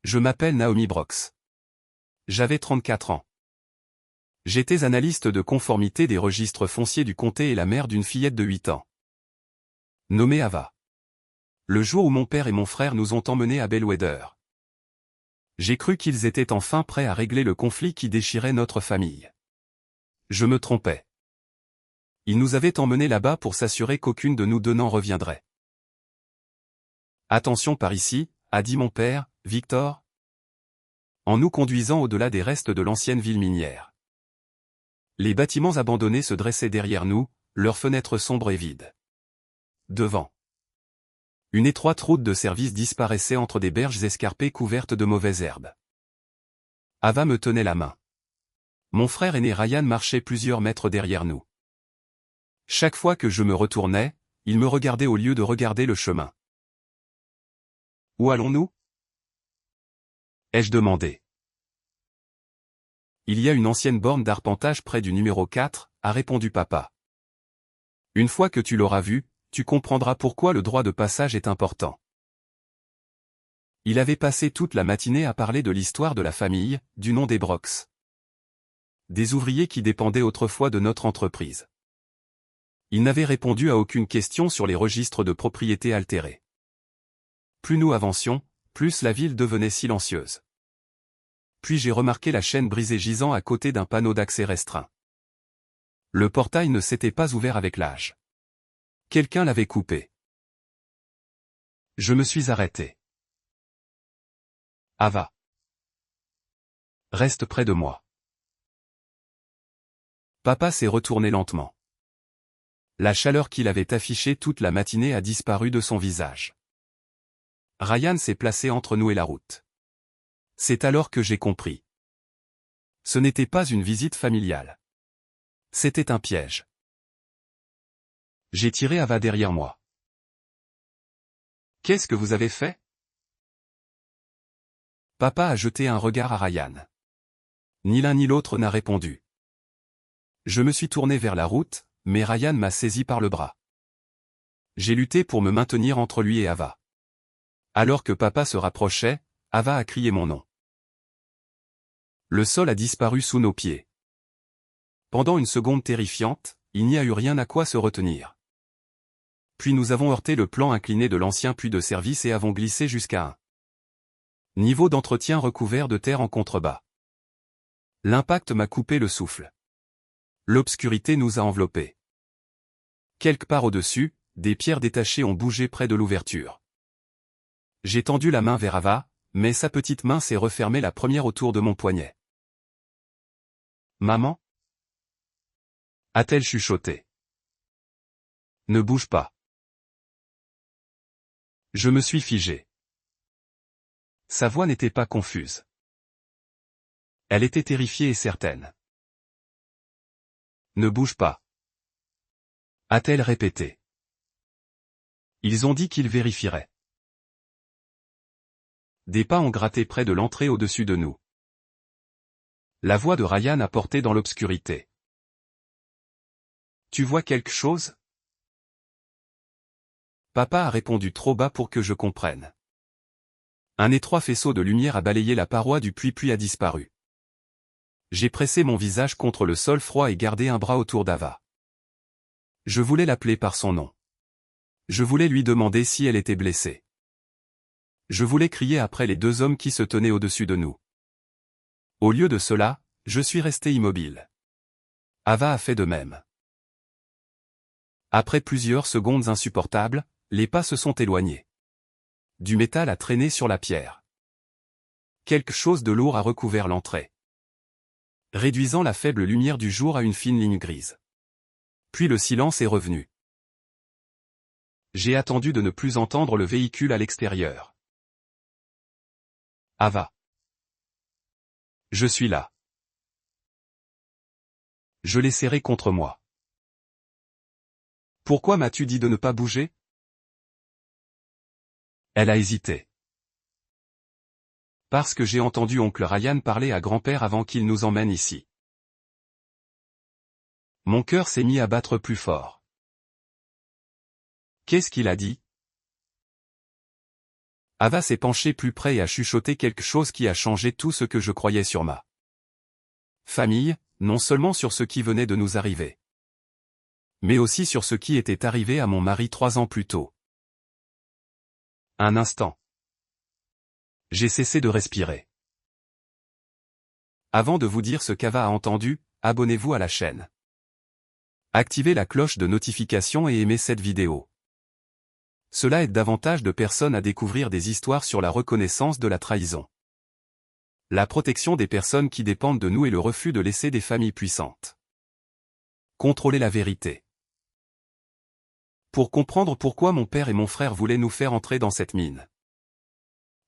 Je m'appelle Naomi Brox. J'avais 34 ans. J'étais analyste de conformité des registres fonciers du comté et la mère d'une fillette de 8 ans. Nommée Ava. Le jour où mon père et mon frère nous ont emmenés à Bellwether. J'ai cru qu'ils étaient enfin prêts à régler le conflit qui déchirait notre famille. Je me trompais. Ils nous avaient emmenés là-bas pour s'assurer qu'aucune de nous deux n'en reviendrait. Attention par ici, a dit mon père, Victor, en nous conduisant au-delà des restes de l'ancienne ville minière. Les bâtiments abandonnés se dressaient derrière nous, leurs fenêtres sombres et vides. Devant. Une étroite route de service disparaissait entre des berges escarpées couvertes de mauvaises herbes. Ava me tenait la main. Mon frère aîné Ryan marchait plusieurs mètres derrière nous. Chaque fois que je me retournais, il me regardait au lieu de regarder le chemin. Où allons-nous? Ai-je demandé. Il y a une ancienne borne d'arpentage près du numéro 4, a répondu papa. Une fois que tu l'auras vu, tu comprendras pourquoi le droit de passage est important. Il avait passé toute la matinée à parler de l'histoire de la famille, du nom des Brox. Des ouvriers qui dépendaient autrefois de notre entreprise. Il n'avait répondu à aucune question sur les registres de propriété altérés. Plus nous avancions, plus la ville devenait silencieuse. Puis j'ai remarqué la chaîne brisée gisant à côté d'un panneau d'accès restreint. Le portail ne s'était pas ouvert avec l'âge. Quelqu'un l'avait coupé. Je me suis arrêté. Ava. Reste près de moi. Papa s'est retourné lentement. La chaleur qu'il avait affichée toute la matinée a disparu de son visage. Ryan s'est placé entre nous et la route. C'est alors que j'ai compris. Ce n'était pas une visite familiale. C'était un piège. J'ai tiré Ava derrière moi. Qu'est-ce que vous avez fait? Papa a jeté un regard à Ryan. Ni l'un ni l'autre n'a répondu. Je me suis tourné vers la route, mais Ryan m'a saisi par le bras. J'ai lutté pour me maintenir entre lui et Ava. Alors que papa se rapprochait, Ava a crié mon nom. Le sol a disparu sous nos pieds. Pendant une seconde terrifiante, il n'y a eu rien à quoi se retenir. Puis nous avons heurté le plan incliné de l'ancien puits de service et avons glissé jusqu'à un niveau d'entretien recouvert de terre en contrebas. L'impact m'a coupé le souffle. L'obscurité nous a enveloppés. Quelque part au-dessus, des pierres détachées ont bougé près de l'ouverture. J'ai tendu la main vers Ava, mais sa petite main s'est refermée la première autour de mon poignet. Maman? A-t-elle chuchoté. Ne bouge pas. Je me suis figé. Sa voix n'était pas confuse. Elle était terrifiée et certaine. Ne bouge pas. A-t-elle répété. Ils ont dit qu'ils vérifieraient. Des pas ont gratté près de l'entrée au-dessus de nous. La voix de Ryan a porté dans l'obscurité. Tu vois quelque chose? Papa a répondu trop bas pour que je comprenne. Un étroit faisceau de lumière a balayé la paroi du puits puis a disparu. J'ai pressé mon visage contre le sol froid et gardé un bras autour d'Ava. Je voulais l'appeler par son nom. Je voulais lui demander si elle était blessée. Je voulais crier après les deux hommes qui se tenaient au-dessus de nous. Au lieu de cela, je suis resté immobile. Ava a fait de même. Après plusieurs secondes insupportables, les pas se sont éloignés. Du métal a traîné sur la pierre. Quelque chose de lourd a recouvert l'entrée, réduisant la faible lumière du jour à une fine ligne grise. Puis le silence est revenu. J'ai attendu de ne plus entendre le véhicule à l'extérieur. Ava. Je suis là. Je l'ai serré contre moi. Pourquoi m'as-tu dit de ne pas bouger? Elle a hésité. Parce que j'ai entendu oncle Ryan parler à grand-père avant qu'il nous emmène ici. Mon cœur s'est mis à battre plus fort. Qu'est-ce qu'il a dit? Ava s'est penchée plus près et a chuchoté quelque chose qui a changé tout ce que je croyais sur ma famille, non seulement sur ce qui venait de nous arriver, mais aussi sur ce qui était arrivé à mon mari 3 ans plus tôt. Un instant. J'ai cessé de respirer. Avant de vous dire ce qu'Ava a entendu, abonnez-vous à la chaîne. Activez la cloche de notification et aimez cette vidéo. Cela aide davantage de personnes à découvrir des histoires sur la reconnaissance de la trahison, la protection des personnes qui dépendent de nous et le refus de laisser des familles puissantes contrôler la vérité. Pour comprendre pourquoi mon père et mon frère voulaient nous faire entrer dans cette mine,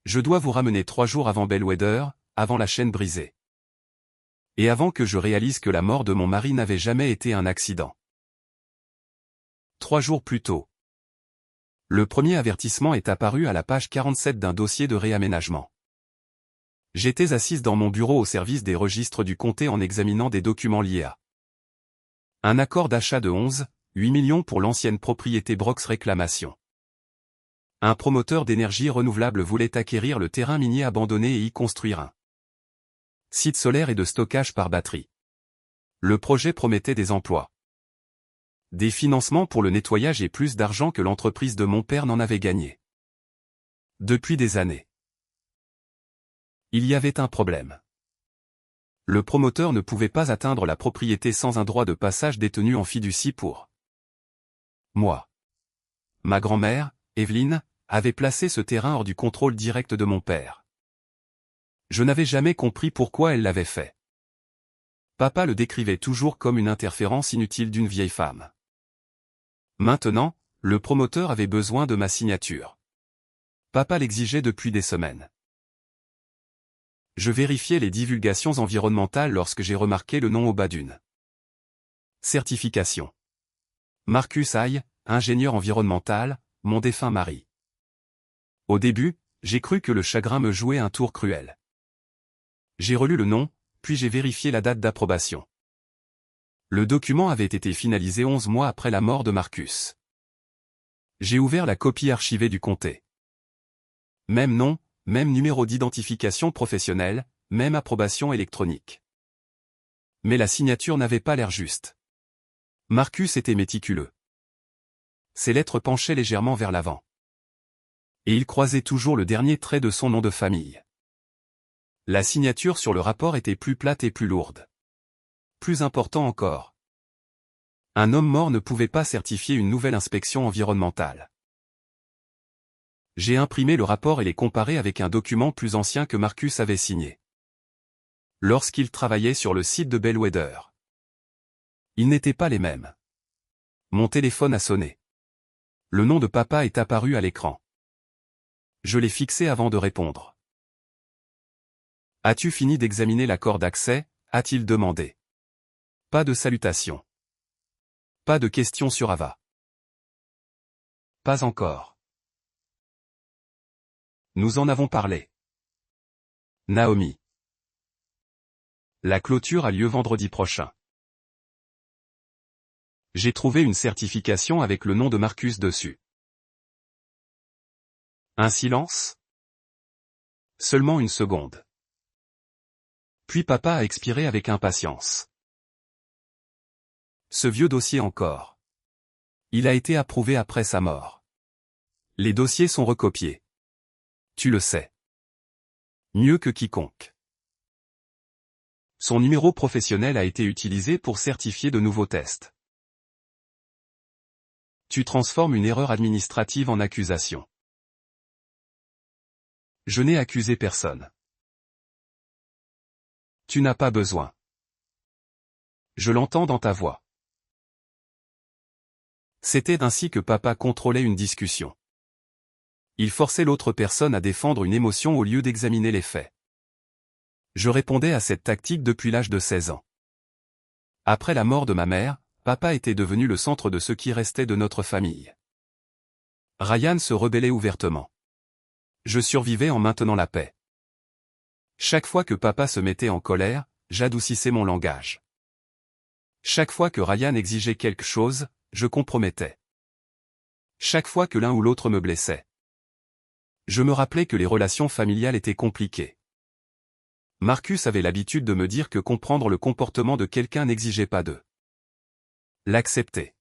je dois vous ramener 3 jours avant Bellwether, avant la chaîne brisée. Et avant que je réalise que la mort de mon mari n'avait jamais été un accident. 3 jours plus tôt. Le premier avertissement est apparu à la page 47 d'un dossier de réaménagement. J'étais assise dans mon bureau au service des registres du comté en examinant des documents liés à un accord d'achat de 11,8 millions pour l'ancienne propriété Brox Réclamation. Un promoteur d'énergie renouvelable voulait acquérir le terrain minier abandonné et y construire un site solaire et de stockage par batterie. Le projet promettait des emplois, des financements pour le nettoyage et plus d'argent que l'entreprise de mon père n'en avait gagné. Depuis des années. Il y avait un problème. Le promoteur ne pouvait pas atteindre la propriété sans un droit de passage détenu en fiducie pour moi. Ma grand-mère, Evelyne, avait placé ce terrain hors du contrôle direct de mon père. Je n'avais jamais compris pourquoi elle l'avait fait. Papa le décrivait toujours comme une interférence inutile d'une vieille femme. Maintenant, le promoteur avait besoin de ma signature. Papa l'exigeait depuis des semaines. Je vérifiais les divulgations environnementales lorsque j'ai remarqué le nom au bas d'une certification. Marcus Hay, ingénieur environnemental, mon défunt mari. Au début, j'ai cru que le chagrin me jouait un tour cruel. J'ai relu le nom, puis j'ai vérifié la date d'approbation. Le document avait été finalisé 11 mois après la mort de Marcus. J'ai ouvert la copie archivée du comté. Même nom, même numéro d'identification professionnelle, même approbation électronique. Mais la signature n'avait pas l'air juste. Marcus était méticuleux. Ses lettres penchaient légèrement vers l'avant. Et il croisait toujours le dernier trait de son nom de famille. La signature sur le rapport était plus plate et plus lourde. Plus important encore. Un homme mort ne pouvait pas certifier une nouvelle inspection environnementale. J'ai imprimé le rapport et l'ai comparé avec un document plus ancien que Marcus avait signé lorsqu'il travaillait sur le site de Bellwether. Ils n'étaient pas les mêmes. Mon téléphone a sonné. Le nom de papa est apparu à l'écran. Je l'ai fixé avant de répondre. « As-tu fini d'examiner l'accord d'accès ?» a-t-il demandé. Pas de salutation. Pas de questions sur Ava. Pas encore. Nous en avons parlé. Naomi. La clôture a lieu vendredi prochain. J'ai trouvé une certification avec le nom de Marcus dessus. Un silence? Seulement une seconde. Puis papa a expiré avec impatience. Ce vieux dossier encore. Il a été approuvé après sa mort. Les dossiers sont recopiés. Tu le sais. Mieux que quiconque. Son numéro professionnel a été utilisé pour certifier de nouveaux tests. Tu transformes une erreur administrative en accusation. Je n'ai accusé personne. Tu n'as pas besoin. Je l'entends dans ta voix. C'était ainsi que papa contrôlait une discussion. Il forçait l'autre personne à défendre une émotion au lieu d'examiner les faits. Je répondais à cette tactique depuis l'âge de 16 ans. Après la mort de ma mère, papa était devenu le centre de ce qui restait de notre famille. Ryan se rebellait ouvertement. Je survivais en maintenant la paix. Chaque fois que papa se mettait en colère, j'adoucissais mon langage. Chaque fois que Ryan exigeait quelque chose, je compromettais. Chaque fois que l'un ou l'autre me blessait. Je me rappelais que les relations familiales étaient compliquées. Marcus avait l'habitude de me dire que comprendre le comportement de quelqu'un n'exigeait pas de l'accepter.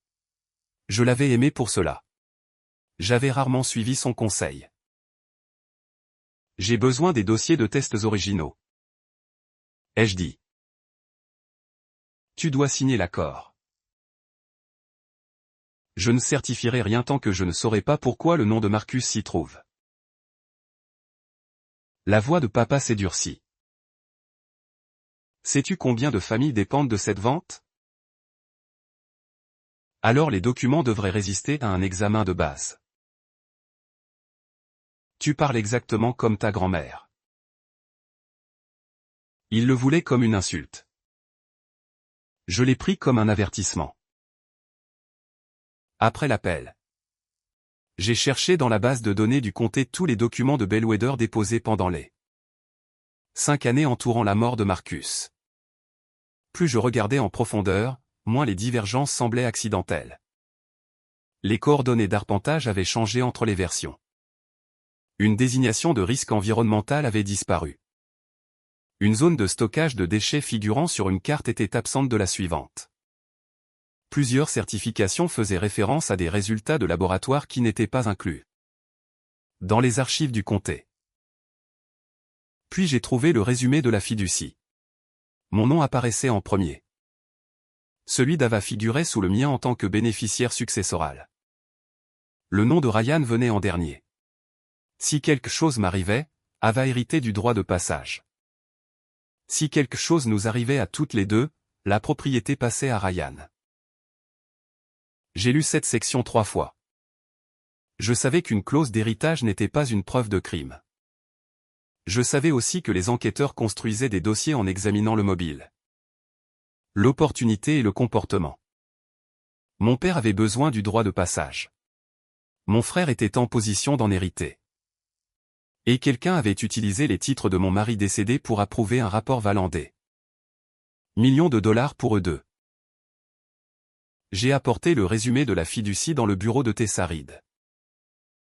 Je l'avais aimé pour cela. J'avais rarement suivi son conseil. J'ai besoin des dossiers de tests originaux. Ai-je dit. Tu dois signer l'accord. Je ne certifierai rien tant que je ne saurai pas pourquoi le nom de Marcus s'y trouve. La voix de papa s'édurcit. Sais-tu combien de familles dépendent de cette vente? Alors les documents devraient résister à un examen de base. Tu parles exactement comme ta grand-mère. Il le voulait comme une insulte. Je l'ai pris comme un avertissement. Après l'appel, j'ai cherché dans la base de données du comté tous les documents de Bellwether déposés pendant les 5 années entourant la mort de Marcus. Plus je regardais en profondeur, moins les divergences semblaient accidentelles. Les coordonnées d'arpentage avaient changé entre les versions. Une désignation de risque environnemental avait disparu. Une zone de stockage de déchets figurant sur une carte était absente de la suivante. Plusieurs certifications faisaient référence à des résultats de laboratoire qui n'étaient pas inclus dans les archives du comté. Puis j'ai trouvé le résumé de la fiducie. Mon nom apparaissait en premier. Celui d'Ava figurait sous le mien en tant que bénéficiaire successoral. Le nom de Ryan venait en dernier. Si quelque chose m'arrivait, Ava héritait du droit de passage. Si quelque chose nous arrivait à toutes les deux, la propriété passait à Ryan. J'ai lu cette section 3 fois. Je savais qu'une clause d'héritage n'était pas une preuve de crime. Je savais aussi que les enquêteurs construisaient des dossiers en examinant le mobile, l'opportunité et le comportement. Mon père avait besoin du droit de passage. Mon frère était en position d'en hériter. Et quelqu'un avait utilisé les titres de mon mari décédé pour approuver un rapport valant des millions de dollars pour eux deux. J'ai apporté le résumé de la fiducie dans le bureau de Tessa Reid.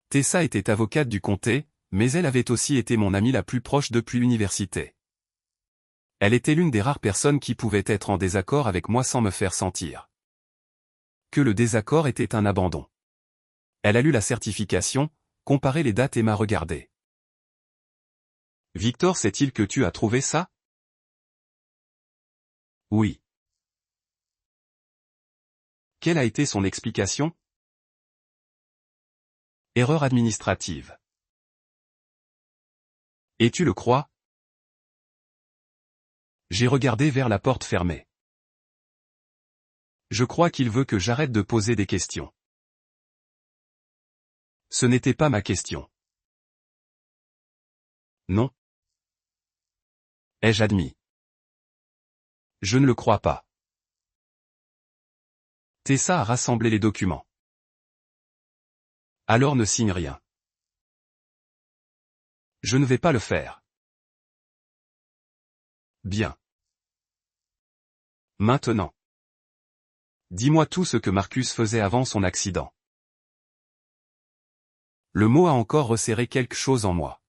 Tessa était avocate du comté, mais elle avait aussi été mon amie la plus proche depuis l'université. Elle était l'une des rares personnes qui pouvaient être en désaccord avec moi sans me faire sentir que le désaccord était un abandon. Elle a lu la certification, comparé les dates et m'a regardé. Victor, sait-il que tu as trouvé ça? Oui. Quelle a été son explication? Erreur administrative. Et tu le crois? J'ai regardé vers la porte fermée. Je crois qu'il veut que j'arrête de poser des questions. Ce n'était pas ma question. Non. Ai-je admis? Je ne le crois pas. Tessa a rassemblé les documents. Alors ne signe rien. Je ne vais pas le faire. Bien. Maintenant. Dis-moi tout ce que Marcus faisait avant son accident. Le mot a encore resserré quelque chose en moi.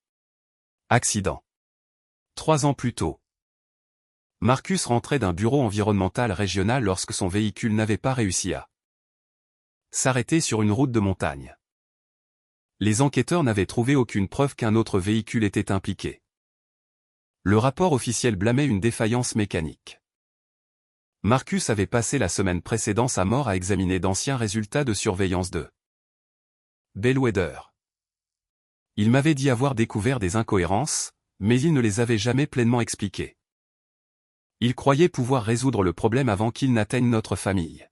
Accident. 3 ans plus tôt. Marcus rentrait d'un bureau environnemental régional lorsque son véhicule n'avait pas réussi à s'arrêter sur une route de montagne. Les enquêteurs n'avaient trouvé aucune preuve qu'un autre véhicule était impliqué. Le rapport officiel blâmait une défaillance mécanique. Marcus avait passé la semaine précédant sa mort à examiner d'anciens résultats de surveillance de Bellwether. Il m'avait dit avoir découvert des incohérences, mais il ne les avait jamais pleinement expliquées. Il croyait pouvoir résoudre le problème avant qu'il n'atteigne notre famille.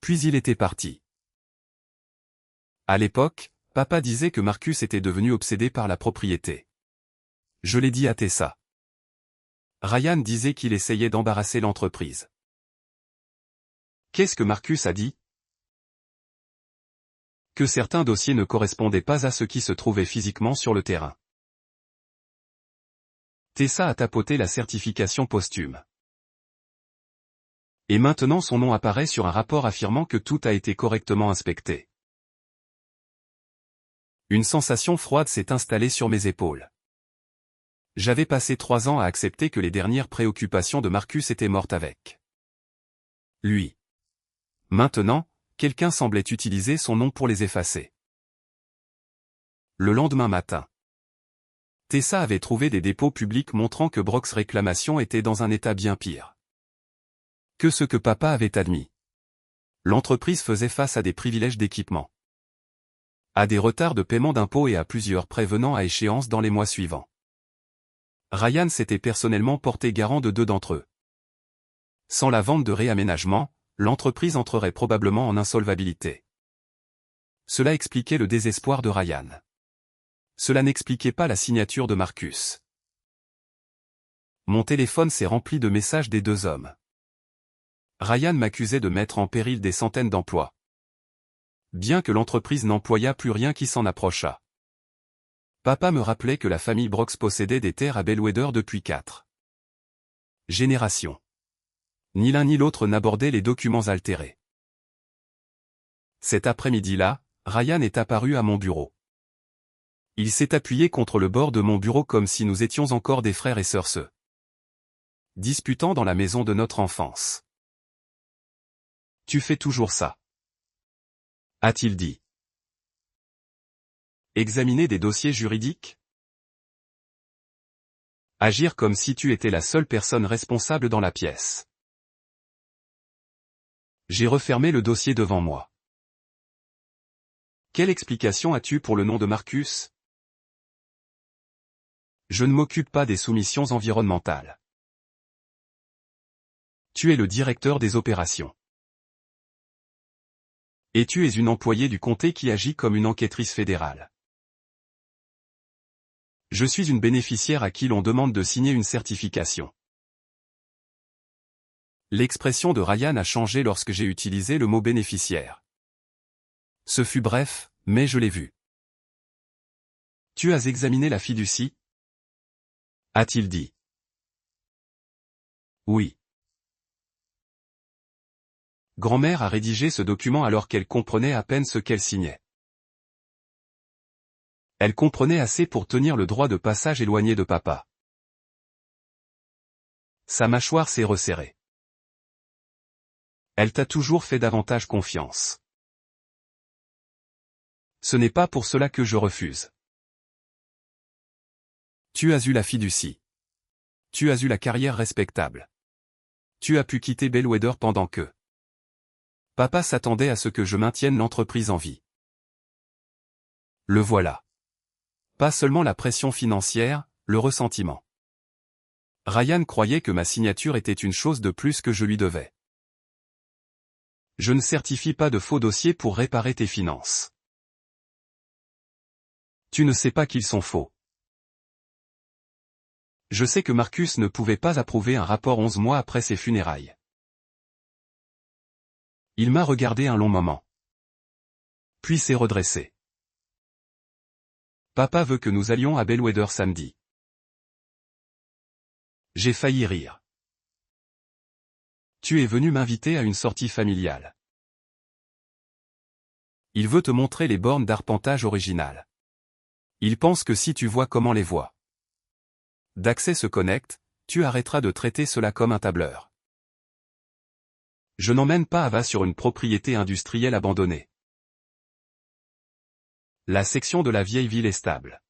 Puis il était parti. À l'époque, papa disait que Marcus était devenu obsédé par la propriété. Je l'ai dit à Tessa. Ryan disait qu'il essayait d'embarrasser l'entreprise. Qu'est-ce que Marcus a dit? Que certains dossiers ne correspondaient pas à ce qui se trouvait physiquement sur le terrain. Tessa a tapoté la certification posthume. Et maintenant son nom apparaît sur un rapport affirmant que tout a été correctement inspecté. Une sensation froide s'est installée sur mes épaules. J'avais passé 3 ans à accepter que les dernières préoccupations de Marcus étaient mortes avec lui. Maintenant, quelqu'un semblait utiliser son nom pour les effacer. Le lendemain matin, Tessa avait trouvé des dépôts publics montrant que Brock's réclamation était dans un état bien pire que ce que papa avait admis. L'entreprise faisait face à des privilèges d'équipement, à des retards de paiement d'impôts et à plusieurs prêts venant à échéance dans les mois suivants. Ryan s'était personnellement porté garant de 2 d'entre eux. Sans la vente de réaménagement, l'entreprise entrerait probablement en insolvabilité. Cela expliquait le désespoir de Ryan. Cela n'expliquait pas la signature de Marcus. Mon téléphone s'est rempli de messages des 2 hommes. Ryan m'accusait de mettre en péril des centaines d'emplois. Bien que l'entreprise n'employât plus rien qui s'en approchât. Papa me rappelait que la famille Brooks possédait des terres à Bellwether depuis 4 générations. Ni l'un ni l'autre n'abordait les documents altérés. Cet après-midi-là, Ryan est apparu à mon bureau. Il s'est appuyé contre le bord de mon bureau comme si nous étions encore des frères et sœurs se disputant dans la maison de notre enfance. « Tu fais toujours ça ?» a-t-il dit. « Examiner des dossiers juridiques ? Agir comme si tu étais la seule personne responsable dans la pièce. » J'ai refermé le dossier devant moi. « Quelle explication as-tu pour le nom de Marcus ? » Je ne m'occupe pas des soumissions environnementales. Tu es le directeur des opérations. Et tu es une employée du comté qui agit comme une enquêtrice fédérale. Je suis une bénéficiaire à qui l'on demande de signer une certification. L'expression de Ryan a changé lorsque j'ai utilisé le mot bénéficiaire. Ce fut bref, mais je l'ai vu. Tu as examiné la fiducie ? A-t-il dit. Oui. Grand-mère a rédigé ce document alors qu'elle comprenait à peine ce qu'elle signait. Elle comprenait assez pour tenir le droit de passage éloigné de papa. Sa mâchoire s'est resserrée. Elle t'a toujours fait davantage confiance. Ce n'est pas pour cela que je refuse. Tu as eu la fiducie. Tu as eu la carrière respectable. Tu as pu quitter Bellwether pendant que papa s'attendait à ce que je maintienne l'entreprise en vie. Le voilà. Pas seulement la pression financière, le ressentiment. Ryan croyait que ma signature était une chose de plus que je lui devais. Je ne certifie pas de faux dossiers pour réparer tes finances. Tu ne sais pas qu'ils sont faux. Je sais que Marcus ne pouvait pas approuver un rapport 11 mois après ses funérailles. Il m'a regardé un long moment. Puis s'est redressé. Papa veut que nous allions à Bellwether samedi. J'ai failli rire. Tu es venu m'inviter à une sortie familiale. Il veut te montrer les bornes d'arpentage originales. Il pense que si tu vois comment les voies d'accès se connectent, tu arrêteras de traiter cela comme un tableur. Je n'emmène pas Ava sur une propriété industrielle abandonnée. La section de la vieille ville est stable.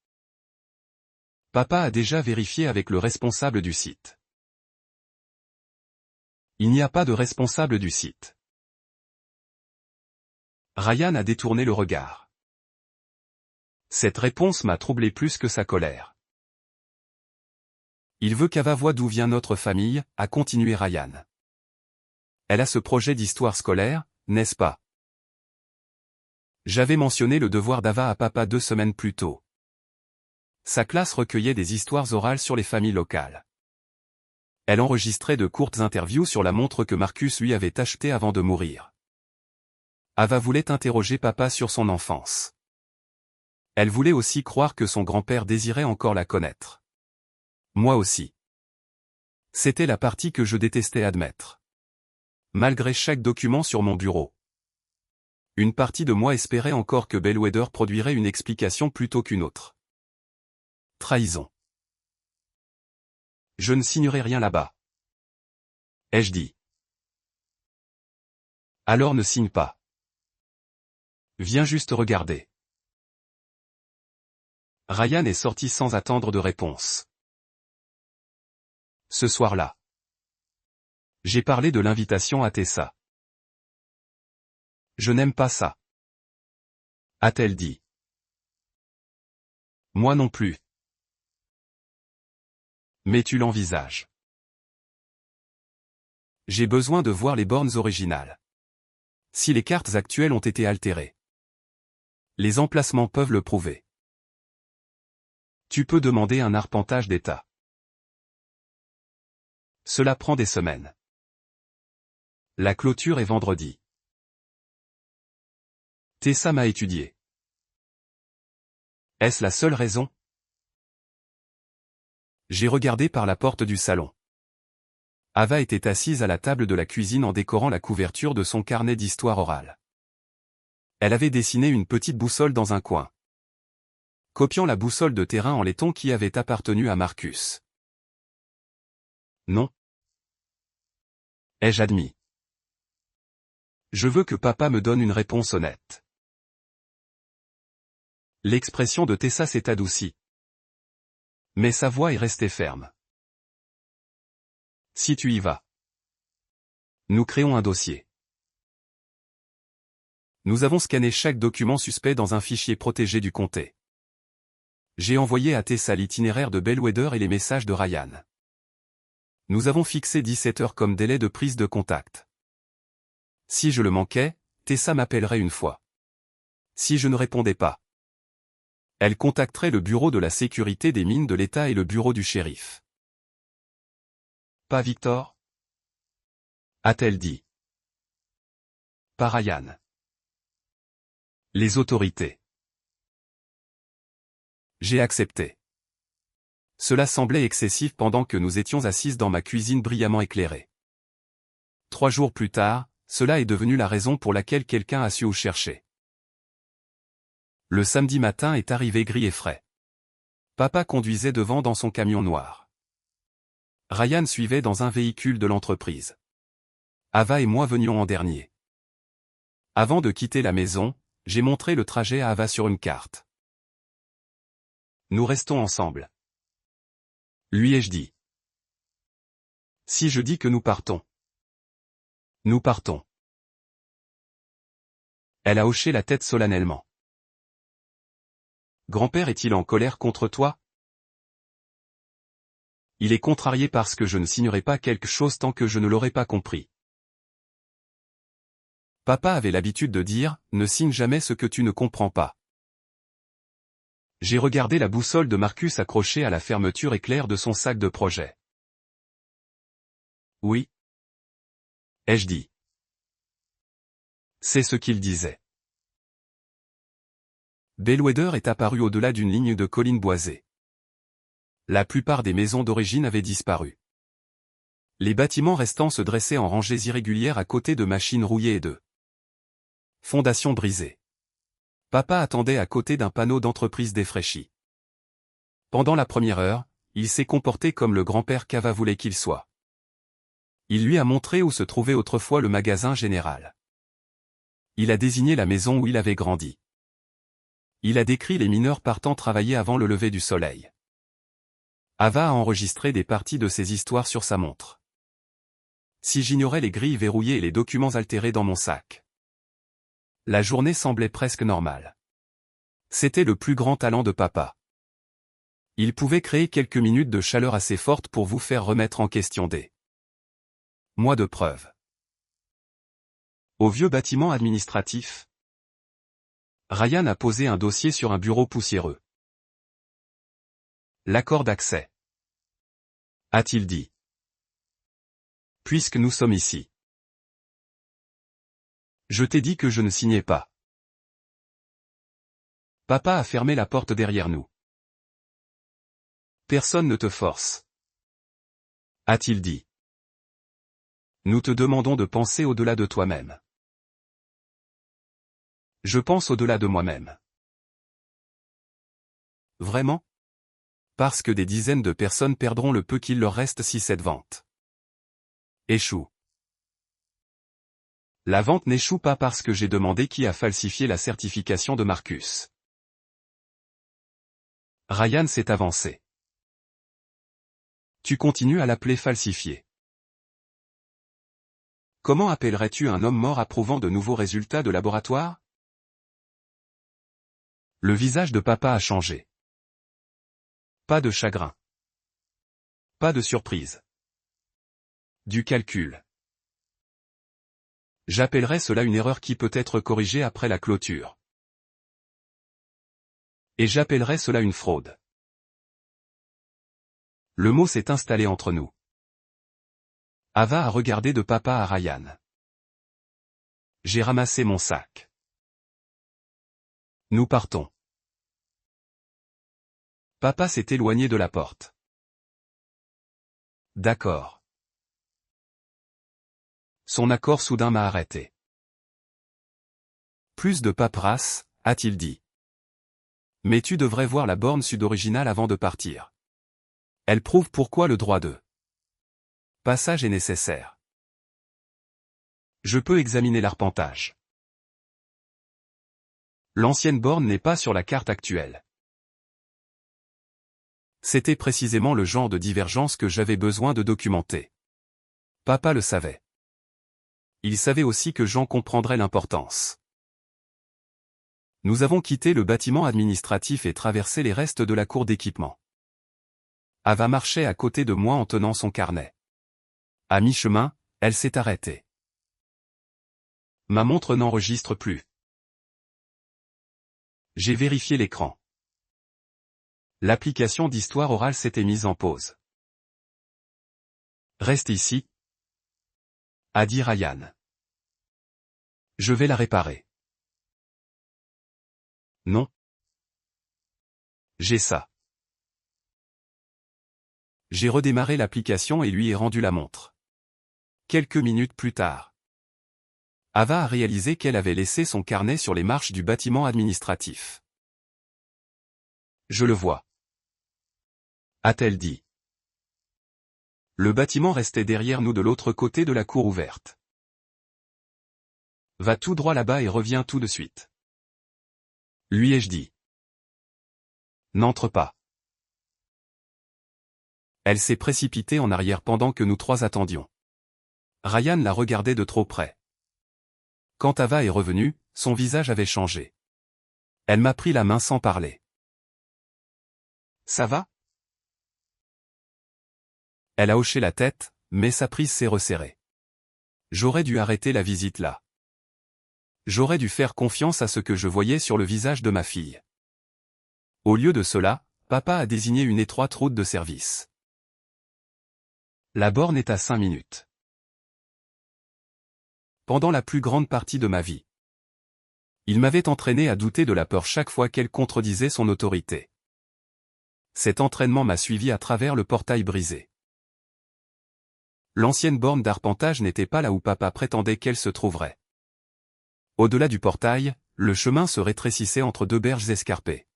Papa a déjà vérifié avec le responsable du site. Il n'y a pas de responsable du site. Ryan a détourné le regard. Cette réponse m'a troublé plus que sa colère. Il veut qu'Ava voie d'où vient notre famille, a continué Ryan. Elle a ce projet d'histoire scolaire, n'est-ce pas? J'avais mentionné le devoir d'Ava à papa 2 semaines plus tôt. Sa classe recueillait des histoires orales sur les familles locales. Elle enregistrait de courtes interviews sur la montre que Marcus lui avait achetée avant de mourir. Ava voulait interroger papa sur son enfance. Elle voulait aussi croire que son grand-père désirait encore la connaître. Moi aussi. C'était la partie que je détestais admettre. Malgré chaque document sur mon bureau. Une partie de moi espérait encore que Bellwether produirait une explication plutôt qu'une autre. Trahison. Je ne signerai rien là-bas. Ai-je dit. Alors ne signe pas. Viens juste regarder. Ryan est sorti sans attendre de réponse. Ce soir-là. J'ai parlé de l'invitation à Tessa. Je n'aime pas ça. A-t-elle dit. Moi non plus. Mais tu l'envisages. J'ai besoin de voir les bornes originales. Si les cartes actuelles ont été altérées. Les emplacements peuvent le prouver. Tu peux demander un arpentage d'état. Cela prend des semaines. La clôture est vendredi. Tessa m'a étudié. Est-ce la seule raison? J'ai regardé par la porte du salon. Ava était assise à la table de la cuisine en décorant la couverture de son carnet d'histoire orale. Elle avait dessiné une petite boussole dans un coin. Copiant la boussole de terrain en laiton qui avait appartenu à Marcus. Non. Ai-je admis? Je veux que papa me donne une réponse honnête. L'expression de Tessa s'est adoucie. Mais sa voix est restée ferme. Si tu y vas. Nous créons un dossier. Nous avons scanné chaque document suspect dans un fichier protégé du comté. J'ai envoyé à Tessa l'itinéraire de Bellwether et les messages de Ryan. Nous avons fixé 17 heures comme délai de prise de contact. Si je le manquais, Tessa m'appellerait une fois. Si je ne répondais pas, elle contacterait le bureau de la sécurité des mines de l'État et le bureau du shérif. Pas Victor? A-t-elle dit. Pas Ryan. Les autorités. J'ai accepté. Cela semblait excessif pendant que nous étions assises dans ma cuisine brillamment éclairée. 3 jours plus tard, cela est devenu la raison pour laquelle quelqu'un a su où chercher. Le samedi matin est arrivé gris et frais. Papa conduisait devant dans son camion noir. Ryan suivait dans un véhicule de l'entreprise. Ava et moi venions en dernier. Avant de quitter la maison, j'ai montré le trajet à Ava sur une carte. Nous restons ensemble. Lui ai-je dit. Si je dis que nous partons. Nous partons. Elle a hoché la tête solennellement. Grand-père est-il en colère contre toi? Il est contrarié parce que je ne signerai pas quelque chose tant que je ne l'aurai pas compris. Papa avait l'habitude de dire, ne signe jamais ce que tu ne comprends pas. J'ai regardé la boussole de Marcus accrochée à la fermeture éclair de son sac de projet. Oui. Ai-je dit. C'est ce qu'il disait. Bellwether est apparu au-delà d'une ligne de collines boisées. La plupart des maisons d'origine avaient disparu. Les bâtiments restants se dressaient en rangées irrégulières à côté de machines rouillées et de fondations brisées. Papa attendait à côté d'un panneau d'entreprise défraîchi. Pendant la première heure, il s'est comporté comme le grand-père qu'Ava voulait qu'il soit. Il lui a montré où se trouvait autrefois le magasin général. Il a désigné la maison où il avait grandi. Il a décrit les mineurs partant travailler avant le lever du soleil. Ava a enregistré des parties de ses histoires sur sa montre. Si j'ignorais les grilles verrouillées et les documents altérés dans mon sac. La journée semblait presque normale. C'était le plus grand talent de papa. Il pouvait créer quelques minutes de chaleur assez forte pour vous faire remettre en question des mois de preuve. Au vieux bâtiment administratif, Ryan a posé un dossier sur un bureau poussiéreux. L'accord d'accès. A-t-il dit. Puisque nous sommes ici. Je t'ai dit que je ne signais pas. Papa a fermé la porte derrière nous. Personne ne te force. A-t-il dit. Nous te demandons de penser au-delà de toi-même. Je pense au-delà de moi-même. Vraiment? Parce que des dizaines de personnes perdront le peu qu'il leur reste si cette vente échoue. La vente n'échoue pas parce que j'ai demandé qui a falsifié la certification de Marcus. Ryan s'est avancé. Tu continues à l'appeler falsifié. Comment appellerais-tu un homme mort approuvant de nouveaux résultats de laboratoire? Le visage de papa a changé. Pas de chagrin. Pas de surprise. Du calcul. J'appellerais cela une erreur qui peut être corrigée après la clôture. Et j'appellerais cela une fraude. Le mot s'est installé entre nous. Ava a regardé de papa à Ryan. J'ai ramassé mon sac. Nous partons. Papa s'est éloigné de la porte. D'accord. Son accord soudain m'a arrêté. Plus de paperasse, a-t-il dit. Mais tu devrais voir la borne sud originale avant de partir. Elle prouve pourquoi le droit de passage est nécessaire. Je peux examiner l'arpentage. L'ancienne borne n'est pas sur la carte actuelle. C'était précisément le genre de divergence que j'avais besoin de documenter. Papa le savait. Il savait aussi que Jean comprendrait l'importance. Nous avons quitté le bâtiment administratif et traversé les restes de la cour d'équipement. Ava marchait à côté de moi en tenant son carnet. À mi-chemin, elle s'est arrêtée. Ma montre n'enregistre plus. J'ai vérifié l'écran. L'application d'histoire orale s'était mise en pause. Reste ici, a dit Ryan. Je vais la réparer. Non. J'ai ça. J'ai redémarré l'application et lui ai rendu la montre. Quelques minutes plus tard, Ava a réalisé qu'elle avait laissé son carnet sur les marches du bâtiment administratif. Je le vois, a-t-elle dit. Le bâtiment restait derrière nous de l'autre côté de la cour ouverte. Va tout droit là-bas et reviens tout de suite. Lui ai-je dit. N'entre pas. Elle s'est précipitée en arrière pendant que nous trois attendions. Ryan la regardait de trop près. Quand Ava est revenue, son visage avait changé. Elle m'a pris la main sans parler. Ça va? Elle a hoché la tête, mais sa prise s'est resserrée. J'aurais dû arrêter la visite là. J'aurais dû faire confiance à ce que je voyais sur le visage de ma fille. Au lieu de cela, papa a désigné une étroite route de service. La borne est à 5 minutes. Pendant la plus grande partie de ma vie, il m'avait entraîné à douter de la peur chaque fois qu'elle contredisait son autorité. Cet entraînement m'a suivi à travers le portail brisé. L'ancienne borne d'arpentage n'était pas là où papa prétendait qu'elle se trouverait. Au-delà du portail, le chemin se rétrécissait entre deux berges escarpées.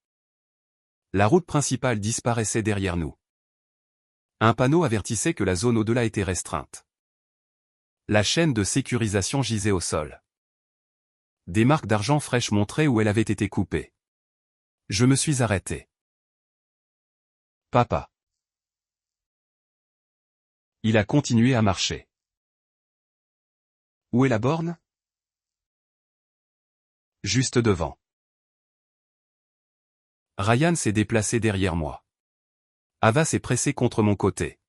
La route principale disparaissait derrière nous. Un panneau avertissait que la zone au-delà était restreinte. La chaîne de sécurisation gisait au sol. Des marques d'argent fraîches montraient où elle avait été coupée. Je me suis arrêté. Papa. Il a continué à marcher. Où est la borne? Juste devant. Ryan s'est déplacé derrière moi. Ava s'est pressée contre mon côté.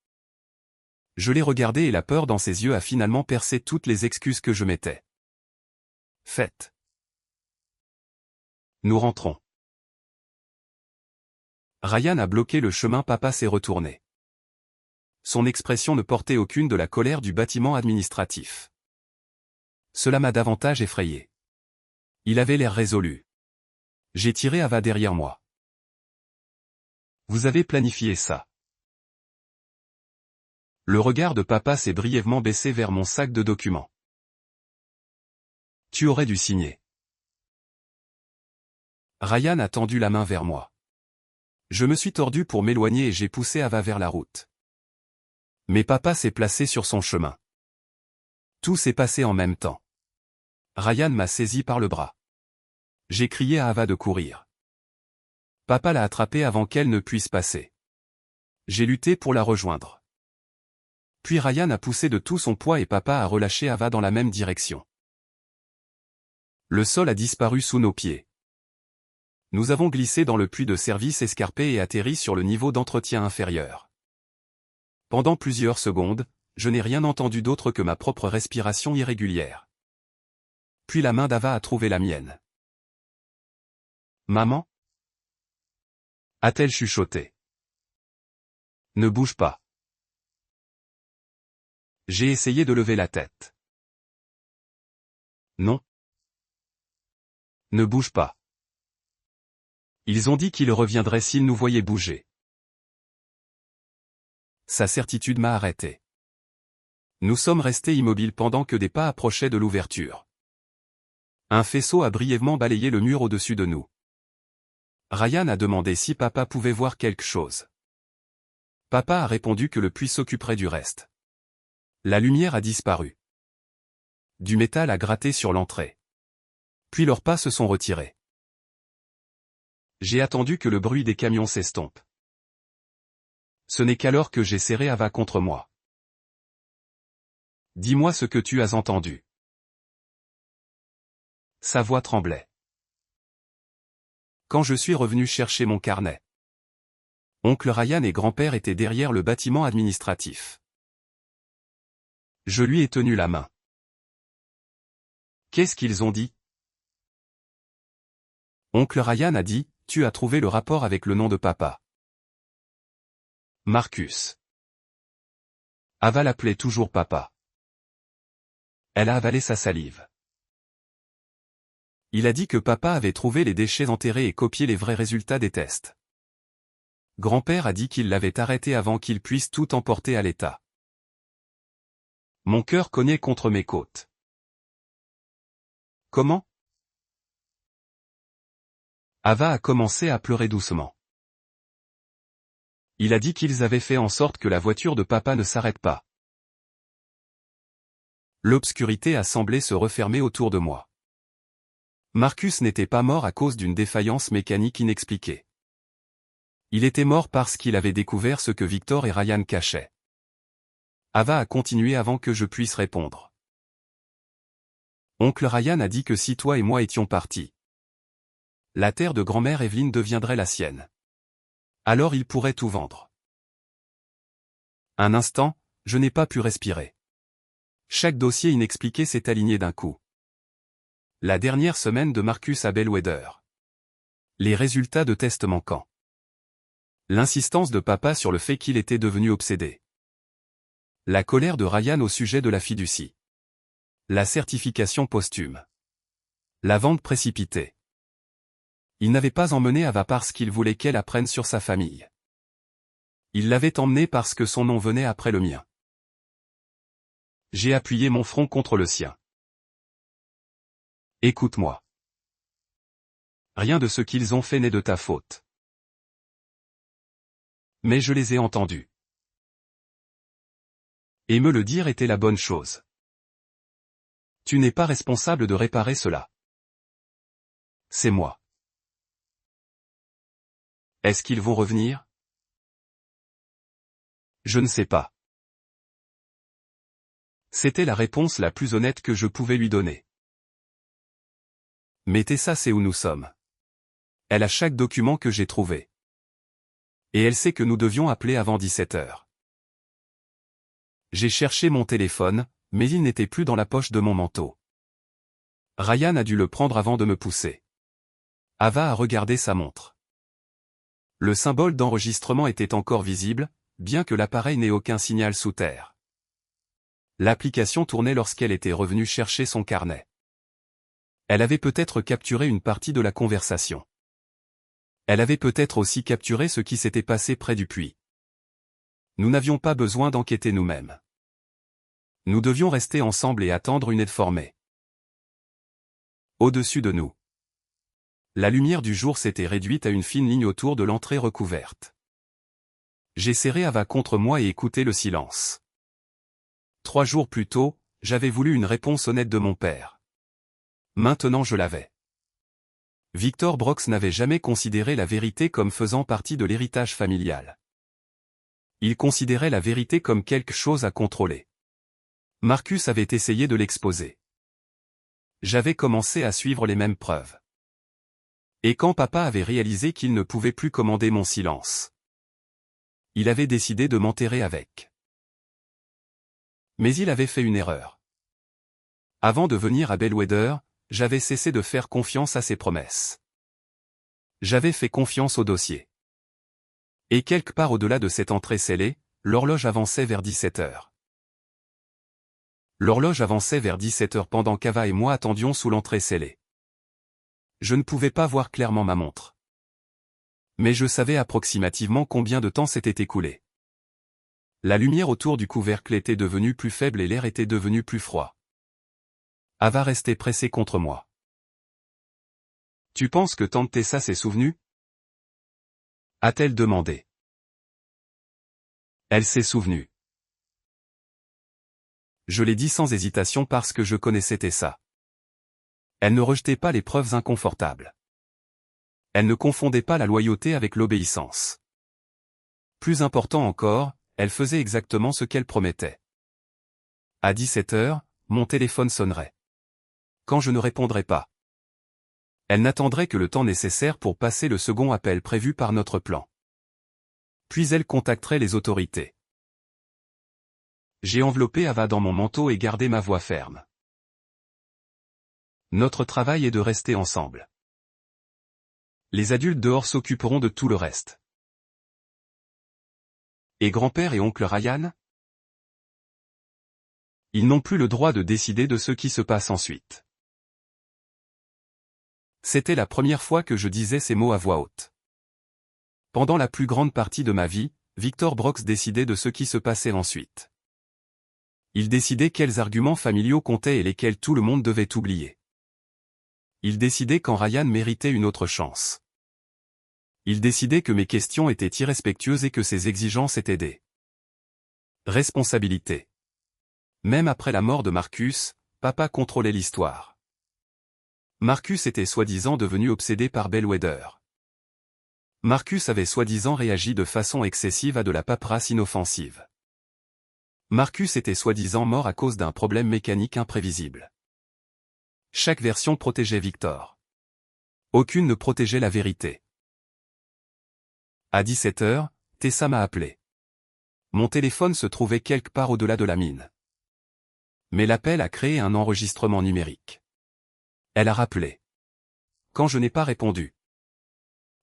Je l'ai regardé et la peur dans ses yeux a finalement percé toutes les excuses que je mettais. Faites. Nous rentrons. Ryan a bloqué le chemin, papa s'est retourné. Son expression ne portait aucune de la colère du bâtiment administratif. Cela m'a davantage effrayé. Il avait l'air résolu. J'ai tiré Ava derrière moi. Vous avez planifié ça. Le regard de papa s'est brièvement baissé vers mon sac de documents. Tu aurais dû signer. Ryan a tendu la main vers moi. Je me suis tordu pour m'éloigner et j'ai poussé Ava vers la route. Mais papa s'est placé sur son chemin. Tout s'est passé en même temps. Ryan m'a saisi par le bras. J'ai crié à Ava de courir. Papa l'a attrapée avant qu'elle ne puisse passer. J'ai lutté pour la rejoindre. Puis Ryan a poussé de tout son poids et papa a relâché Ava dans la même direction. Le sol a disparu sous nos pieds. Nous avons glissé dans le puits de service escarpé et atterri sur le niveau d'entretien inférieur. Pendant plusieurs secondes, je n'ai rien entendu d'autre que ma propre respiration irrégulière. Puis la main d'Ava a trouvé la mienne. « Maman » a-t-elle chuchoté. « Ne bouge pas. » J'ai essayé de lever la tête. « Non. Ne bouge pas. » Ils ont dit qu'ils reviendraient s'ils nous voyaient bouger. Sa certitude m'a arrêté. Nous sommes restés immobiles pendant que des pas approchaient de l'ouverture. Un faisceau a brièvement balayé le mur au-dessus de nous. Ryan a demandé si papa pouvait voir quelque chose. Papa a répondu que le puits s'occuperait du reste. La lumière a disparu. Du métal a gratté sur l'entrée. Puis leurs pas se sont retirés. J'ai attendu que le bruit des camions s'estompe. Ce n'est qu'alors que j'ai serré Ava contre moi. « Dis-moi ce que tu as entendu. » Sa voix tremblait. Quand je suis revenu chercher mon carnet. Oncle Ryan et grand-père étaient derrière le bâtiment administratif. Je lui ai tenu la main. Qu'est-ce qu'ils ont dit? Oncle Ryan a dit, tu as trouvé le rapport avec le nom de papa. Marcus. Ava l'appelait toujours papa. Elle a avalé sa salive. Il a dit que papa avait trouvé les déchets enterrés et copié les vrais résultats des tests. Grand-père a dit qu'il l'avait arrêté avant qu'il puisse tout emporter à l'état. Mon cœur cognait contre mes côtes. Comment? Ava a commencé à pleurer doucement. Il a dit qu'ils avaient fait en sorte que la voiture de papa ne s'arrête pas. L'obscurité a semblé se refermer autour de moi. Marcus n'était pas mort à cause d'une défaillance mécanique inexpliquée. Il était mort parce qu'il avait découvert ce que Victor et Ryan cachaient. Ava a continué avant que je puisse répondre. Oncle Ryan a dit que si toi et moi étions partis, la terre de grand-mère Evelyn deviendrait la sienne. Alors il pourrait tout vendre. Un instant, je n'ai pas pu respirer. Chaque dossier inexpliqué s'est aligné d'un coup. La dernière semaine de Marcus à Bellwether. Les résultats de tests manquants. L'insistance de papa sur le fait qu'il était devenu obsédé. La colère de Ryan au sujet de la fiducie. La certification posthume. La vente précipitée. Il n'avait pas emmené Ava parce qu'il voulait qu'elle apprenne sur sa famille. Il l'avait emmenée parce que son nom venait après le mien. J'ai appuyé mon front contre le sien. Écoute-moi. Rien de ce qu'ils ont fait n'est de ta faute. Mais je les ai entendus. Et me le dire était la bonne chose. Tu n'es pas responsable de réparer cela. C'est moi. Est-ce qu'ils vont revenir? Je ne sais pas. C'était la réponse la plus honnête que je pouvais lui donner. Mais Tessa sait où nous sommes. Elle a chaque document que j'ai trouvé. Et elle sait que nous devions appeler avant 17 heures. J'ai cherché mon téléphone, mais il n'était plus dans la poche de mon manteau. Ryan a dû le prendre avant de me pousser. Ava a regardé sa montre. Le symbole d'enregistrement était encore visible, bien que l'appareil n'ait aucun signal sous terre. L'application tournait lorsqu'elle était revenue chercher son carnet. Elle avait peut-être capturé une partie de la conversation. Elle avait peut-être aussi capturé ce qui s'était passé près du puits. Nous n'avions pas besoin d'enquêter nous-mêmes. Nous devions rester ensemble et attendre une aide formée. Au-dessus de nous. La lumière du jour s'était réduite à une fine ligne autour de l'entrée recouverte. J'ai serré Ava contre moi et écouté le silence. 3 jours plus tôt, j'avais voulu une réponse honnête de mon père. Maintenant je l'avais. Victor Brox n'avait jamais considéré la vérité comme faisant partie de l'héritage familial. Il considérait la vérité comme quelque chose à contrôler. Marcus avait essayé de l'exposer. J'avais commencé à suivre les mêmes preuves. Et quand papa avait réalisé qu'il ne pouvait plus commander mon silence, il avait décidé de m'enterrer avec. Mais il avait fait une erreur. Avant de venir à Bellwether, j'avais cessé de faire confiance à ses promesses. J'avais fait confiance au dossier. Et quelque part au-delà de cette entrée scellée, l'horloge avançait vers 17 heures. L'horloge avançait vers 17 heures pendant qu'Ava et moi attendions sous l'entrée scellée. Je ne pouvais pas voir clairement ma montre. Mais je savais approximativement combien de temps s'était écoulé. La lumière autour du couvercle était devenue plus faible et l'air était devenu plus froid. Ava restait pressée contre moi. « Tu penses que tante Tessa s'est souvenue ?» a-t-elle demandé. Elle s'est souvenue. Je l'ai dit sans hésitation parce que je connaissais Tessa. Elle ne rejetait pas les preuves inconfortables. Elle ne confondait pas la loyauté avec l'obéissance. Plus important encore, elle faisait exactement ce qu'elle promettait. À 17 heures, mon téléphone sonnerait. Quand je ne répondrais pas, elle n'attendrait que le temps nécessaire pour passer le second appel prévu par notre plan. Puis elle contacterait les autorités. J'ai enveloppé Ava dans mon manteau et gardé ma voix ferme. Notre travail est de rester ensemble. Les adultes dehors s'occuperont de tout le reste. Et grand-père et oncle Ryan? Ils n'ont plus le droit de décider de ce qui se passe ensuite. C'était la première fois que je disais ces mots à voix haute. Pendant la plus grande partie de ma vie, Victor Brox décidait de ce qui se passait ensuite. Il décidait quels arguments familiaux comptaient et lesquels tout le monde devait oublier. Il décidait quand Ryan méritait une autre chance. Il décidait que mes questions étaient irrespectueuses et que ses exigences étaient des responsabilités. Même après la mort de Marcus, papa contrôlait l'histoire. Marcus était soi-disant devenu obsédé par Bellwether. Marcus avait soi-disant réagi de façon excessive à de la paperasse inoffensive. Marcus était soi-disant mort à cause d'un problème mécanique imprévisible. Chaque version protégeait Victor. Aucune ne protégeait la vérité. À 17 heures, Tessa m'a appelé. Mon téléphone se trouvait quelque part au-delà de la mine. Mais l'appel a créé un enregistrement numérique. Elle a rappelé. Quand je n'ai pas répondu,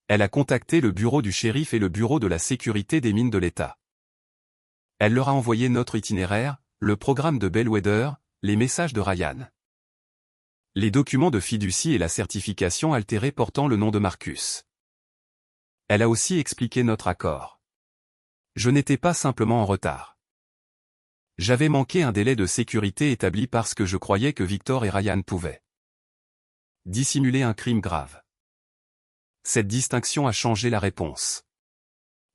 elle a contacté le bureau du shérif et le bureau de la sécurité des mines de l'État. Elle leur a envoyé notre itinéraire, le programme de Bellwether, les messages de Ryan, les documents de fiducie et la certification altérée portant le nom de Marcus. Elle a aussi expliqué notre accord. Je n'étais pas simplement en retard. J'avais manqué un délai de sécurité établi parce que je croyais que Victor et Ryan pouvaient dissimuler un crime grave. Cette distinction a changé la réponse.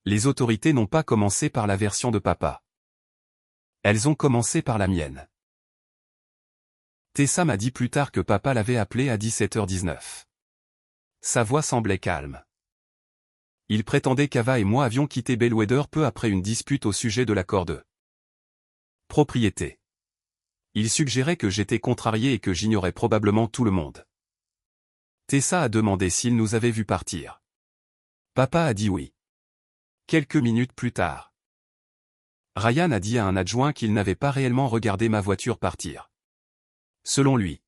Les autorités n'ont pas commencé par la version de papa. Elles ont commencé par la mienne. Tessa m'a dit plus tard que papa l'avait appelé à 17h19. Sa voix semblait calme. Il prétendait qu'Ava et moi avions quitté Bellwether peu après une dispute au sujet de l'accord de propriété. Il suggérait que j'étais contrarié et que j'ignorais probablement tout le monde. Tessa a demandé s'il nous avait vus partir. Papa a dit oui. Quelques minutes plus tard, Ryan a dit à un adjoint qu'il n'avait pas réellement regardé ma voiture partir. Selon lui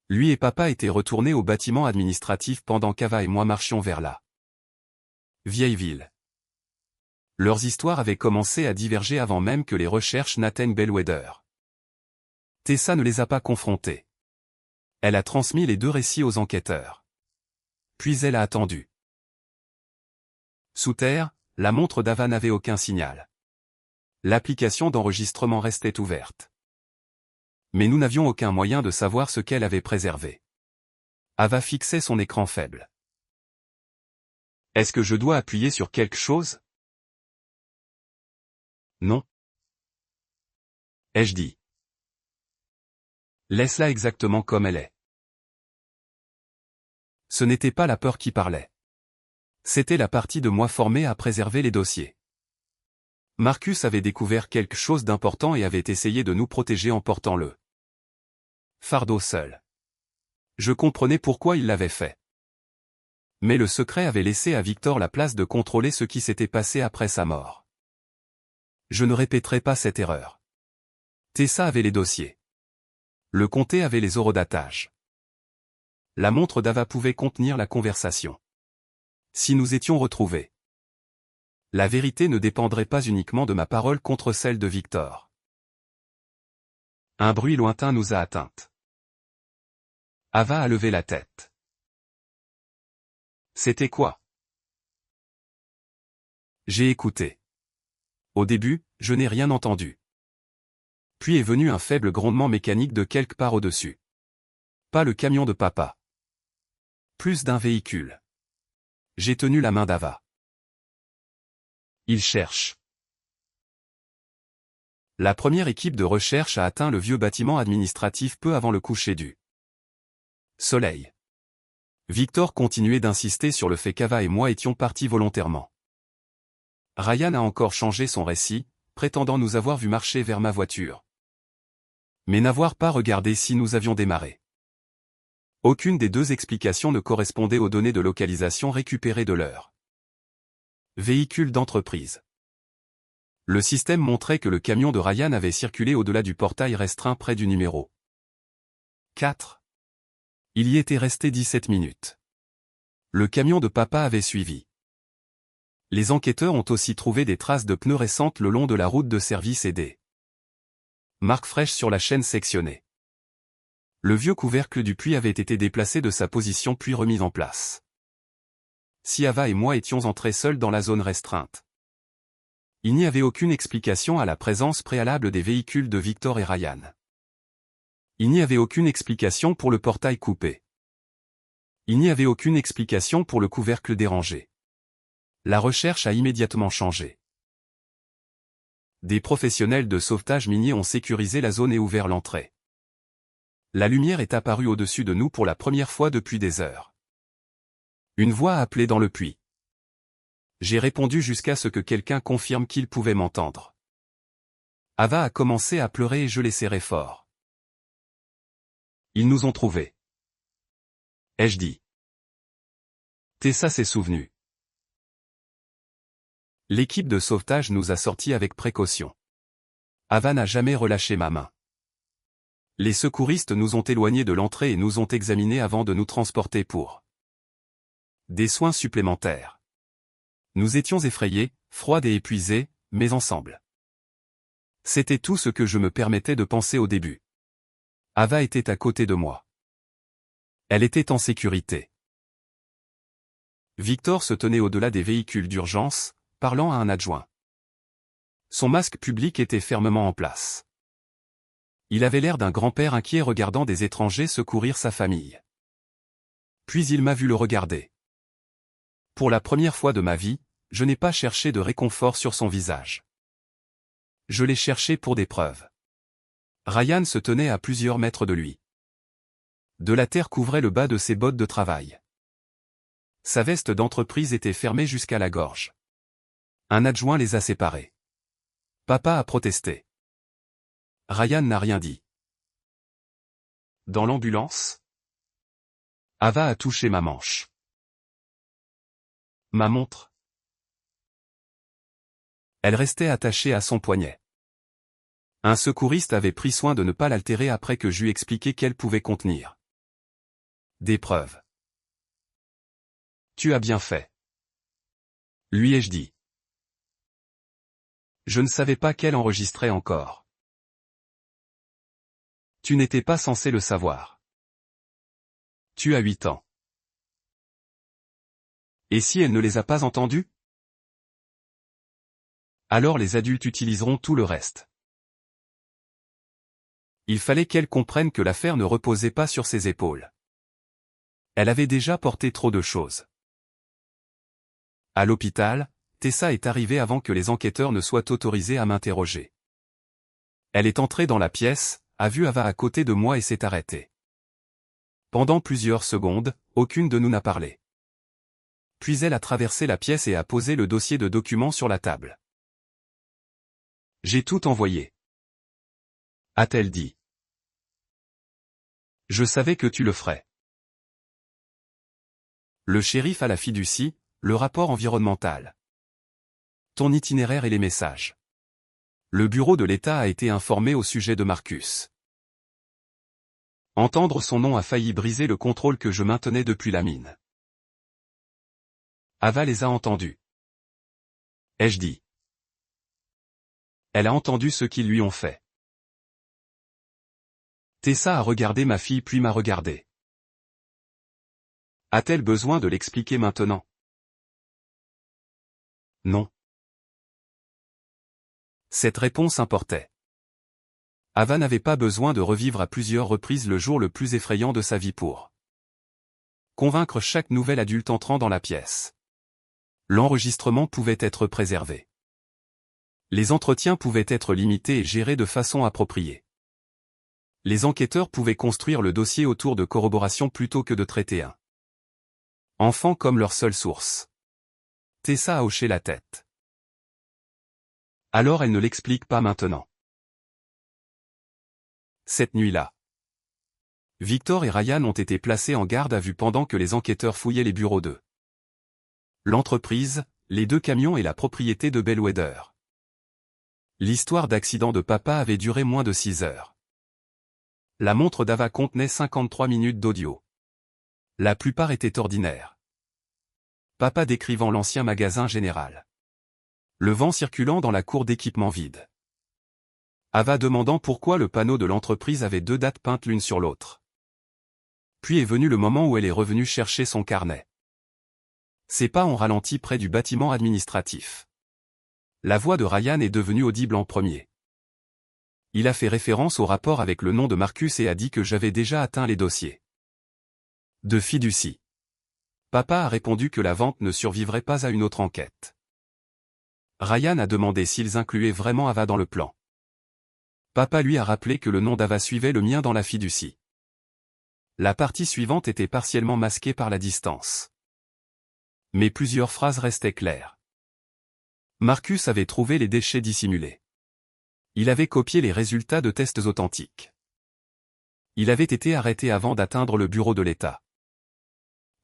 et papa étaient retournés au bâtiment administratif pendant qu'Ava et moi marchions vers la vieille ville. Leurs histoires avaient commencé à diverger avant même que les recherches n'atteignent Bellwether. Tessa ne les a pas confrontés. Elle a transmis les deux récits aux enquêteurs. Puis elle a attendu. Sous terre, la montre d'Ava n'avait aucun signal. L'application d'enregistrement restait ouverte. Mais nous n'avions aucun moyen de savoir ce qu'elle avait préservé. Ava fixait son écran faible. Est-ce que je dois appuyer sur quelque chose? Non. Ai-je dit. Laisse-la exactement comme elle est. Ce n'était pas la peur qui parlait. C'était la partie de moi formée à préserver les dossiers. Marcus avait découvert quelque chose d'important et avait essayé de nous protéger en portant le fardeau seul. Je comprenais pourquoi il l'avait fait. Mais le secret avait laissé à Victor la place de contrôler ce qui s'était passé après sa mort. Je ne répéterai pas cette erreur. Tessa avait les dossiers. Le comté avait les horodatage. La montre d'Ava pouvait contenir la conversation. Si nous étions retrouvés, la vérité ne dépendrait pas uniquement de ma parole contre celle de Victor. Un bruit lointain nous a atteintes. Ava a levé la tête. C'était quoi? J'ai écouté. Au début, je n'ai rien entendu. Puis est venu un faible grondement mécanique de quelque part au-dessus. Pas le camion de papa. Plus d'un véhicule. J'ai tenu la main d'Ava. Il cherche. La première équipe de recherche a atteint le vieux bâtiment administratif peu avant le coucher du soleil. Victor continuait d'insister sur le fait qu'Ava et moi étions partis volontairement. Ryan a encore changé son récit, prétendant nous avoir vu marcher vers ma voiture. Mais n'avoir pas regardé si nous avions démarré. Aucune des deux explications ne correspondait aux données de localisation récupérées de leur véhicule d'entreprise. Le système montrait que le camion de Ryan avait circulé au-delà du portail restreint près du numéro 4. Il y était resté 17 minutes. Le camion de papa avait suivi. Les enquêteurs ont aussi trouvé des traces de pneus récentes le long de la route de service et des marques fraîches sur la chaîne sectionnée. Le vieux couvercle du puits avait été déplacé de sa position puis remis en place. Si Ava et moi étions entrés seuls dans la zone restreinte, il n'y avait aucune explication à la présence préalable des véhicules de Victor et Ryan. Il n'y avait aucune explication pour le portail coupé. Il n'y avait aucune explication pour le couvercle dérangé. La recherche a immédiatement changé. Des professionnels de sauvetage minier ont sécurisé la zone et ouvert l'entrée. La lumière est apparue au-dessus de nous pour la première fois depuis des heures. Une voix a appelé dans le puits. J'ai répondu jusqu'à ce que quelqu'un confirme qu'il pouvait m'entendre. Ava a commencé à pleurer et je l'ai serré fort. Ils nous ont trouvés. Ai-je dit. Tessa s'est souvenue. L'équipe de sauvetage nous a sortis avec précaution. Ava n'a jamais relâché ma main. Les secouristes nous ont éloignés de l'entrée et nous ont examinés avant de nous transporter pour des soins supplémentaires. Nous étions effrayés, froides et épuisés, mais ensemble. C'était tout ce que je me permettais de penser au début. Ava était à côté de moi. Elle était en sécurité. Victor se tenait au-delà des véhicules d'urgence, parlant à un adjoint. Son masque public était fermement en place. Il avait l'air d'un grand-père inquiet regardant des étrangers secourir sa famille. Puis il m'a vu le regarder. Pour la première fois de ma vie, je n'ai pas cherché de réconfort sur son visage. Je l'ai cherché pour des preuves. Ryan se tenait à plusieurs mètres de lui. De la terre couvrait le bas de ses bottes de travail. Sa veste d'entreprise était fermée jusqu'à la gorge. Un adjoint les a séparés. Papa a protesté. Ryan n'a rien dit. Dans l'ambulance, Ava a touché ma manche. Ma montre. Elle restait attachée à son poignet. Un secouriste avait pris soin de ne pas l'altérer après que j'eus expliqué qu'elle pouvait contenir des preuves. Tu as bien fait. Lui ai-je dit. Je ne savais pas qu'elle enregistrait encore. Tu n'étais pas censé le savoir. Tu as 8 ans. Et si elle ne les a pas entendus? Alors les adultes utiliseront tout le reste. Il fallait qu'elle comprenne que l'affaire ne reposait pas sur ses épaules. Elle avait déjà porté trop de choses. À l'hôpital, Tessa est arrivée avant que les enquêteurs ne soient autorisés à m'interroger. Elle est entrée dans la pièce, a vu Ava à côté de moi et s'est arrêtée. Pendant plusieurs secondes, aucune de nous n'a parlé. Puis elle a traversé la pièce et a posé le dossier de documents sur la table. J'ai tout envoyé. A-t-elle dit. Je savais que tu le ferais. Le shérif à la fiducie, le rapport environnemental. Ton itinéraire et les messages. Le bureau de l'État a été informé au sujet de Marcus. Entendre son nom a failli briser le contrôle que je maintenais depuis la mine. Ava les a entendus. Ai-je dit. Elle a entendu ce qu'ils lui ont fait. Tessa a regardé ma fille puis m'a regardé. A-t-elle besoin de l'expliquer maintenant? Non. Cette réponse importait. Ava n'avait pas besoin de revivre à plusieurs reprises le jour le plus effrayant de sa vie pour convaincre chaque nouvel adulte entrant dans la pièce. L'enregistrement pouvait être préservé. Les entretiens pouvaient être limités et gérés de façon appropriée. Les enquêteurs pouvaient construire le dossier autour de corroborations plutôt que de traiter un enfant comme leur seule source. Tessa a hoché la tête. Alors elle ne l'explique pas maintenant. Cette nuit-là, Victor et Ryan ont été placés en garde à vue pendant que les enquêteurs fouillaient les bureaux de l'entreprise, les 2 camions et la propriété de Bellwether. L'histoire d'accident de papa avait duré moins de 6 heures. La montre d'Ava contenait 53 minutes d'audio. La plupart étaient ordinaires. Papa décrivant l'ancien magasin général. Le vent circulant dans la cour d'équipement vide. Ava demandant pourquoi le panneau de l'entreprise avait 2 dates peintes l'une sur l'autre. Puis est venu le moment où elle est revenue chercher son carnet. Ses pas ont ralenti près du bâtiment administratif. La voix de Ryan est devenue audible en premier. Il a fait référence au rapport avec le nom de Marcus et a dit que j'avais déjà atteint les dossiers de fiducie. Papa a répondu que la vente ne survivrait pas à une autre enquête. Ryan a demandé s'ils incluaient vraiment Ava dans le plan. Papa lui a rappelé que le nom d'Ava suivait le mien dans la fiducie. La partie suivante était partiellement masquée par la distance. Mais plusieurs phrases restaient claires. Marcus avait trouvé les déchets dissimulés. Il avait copié les résultats de tests authentiques. Il avait été arrêté avant d'atteindre le bureau de l'État.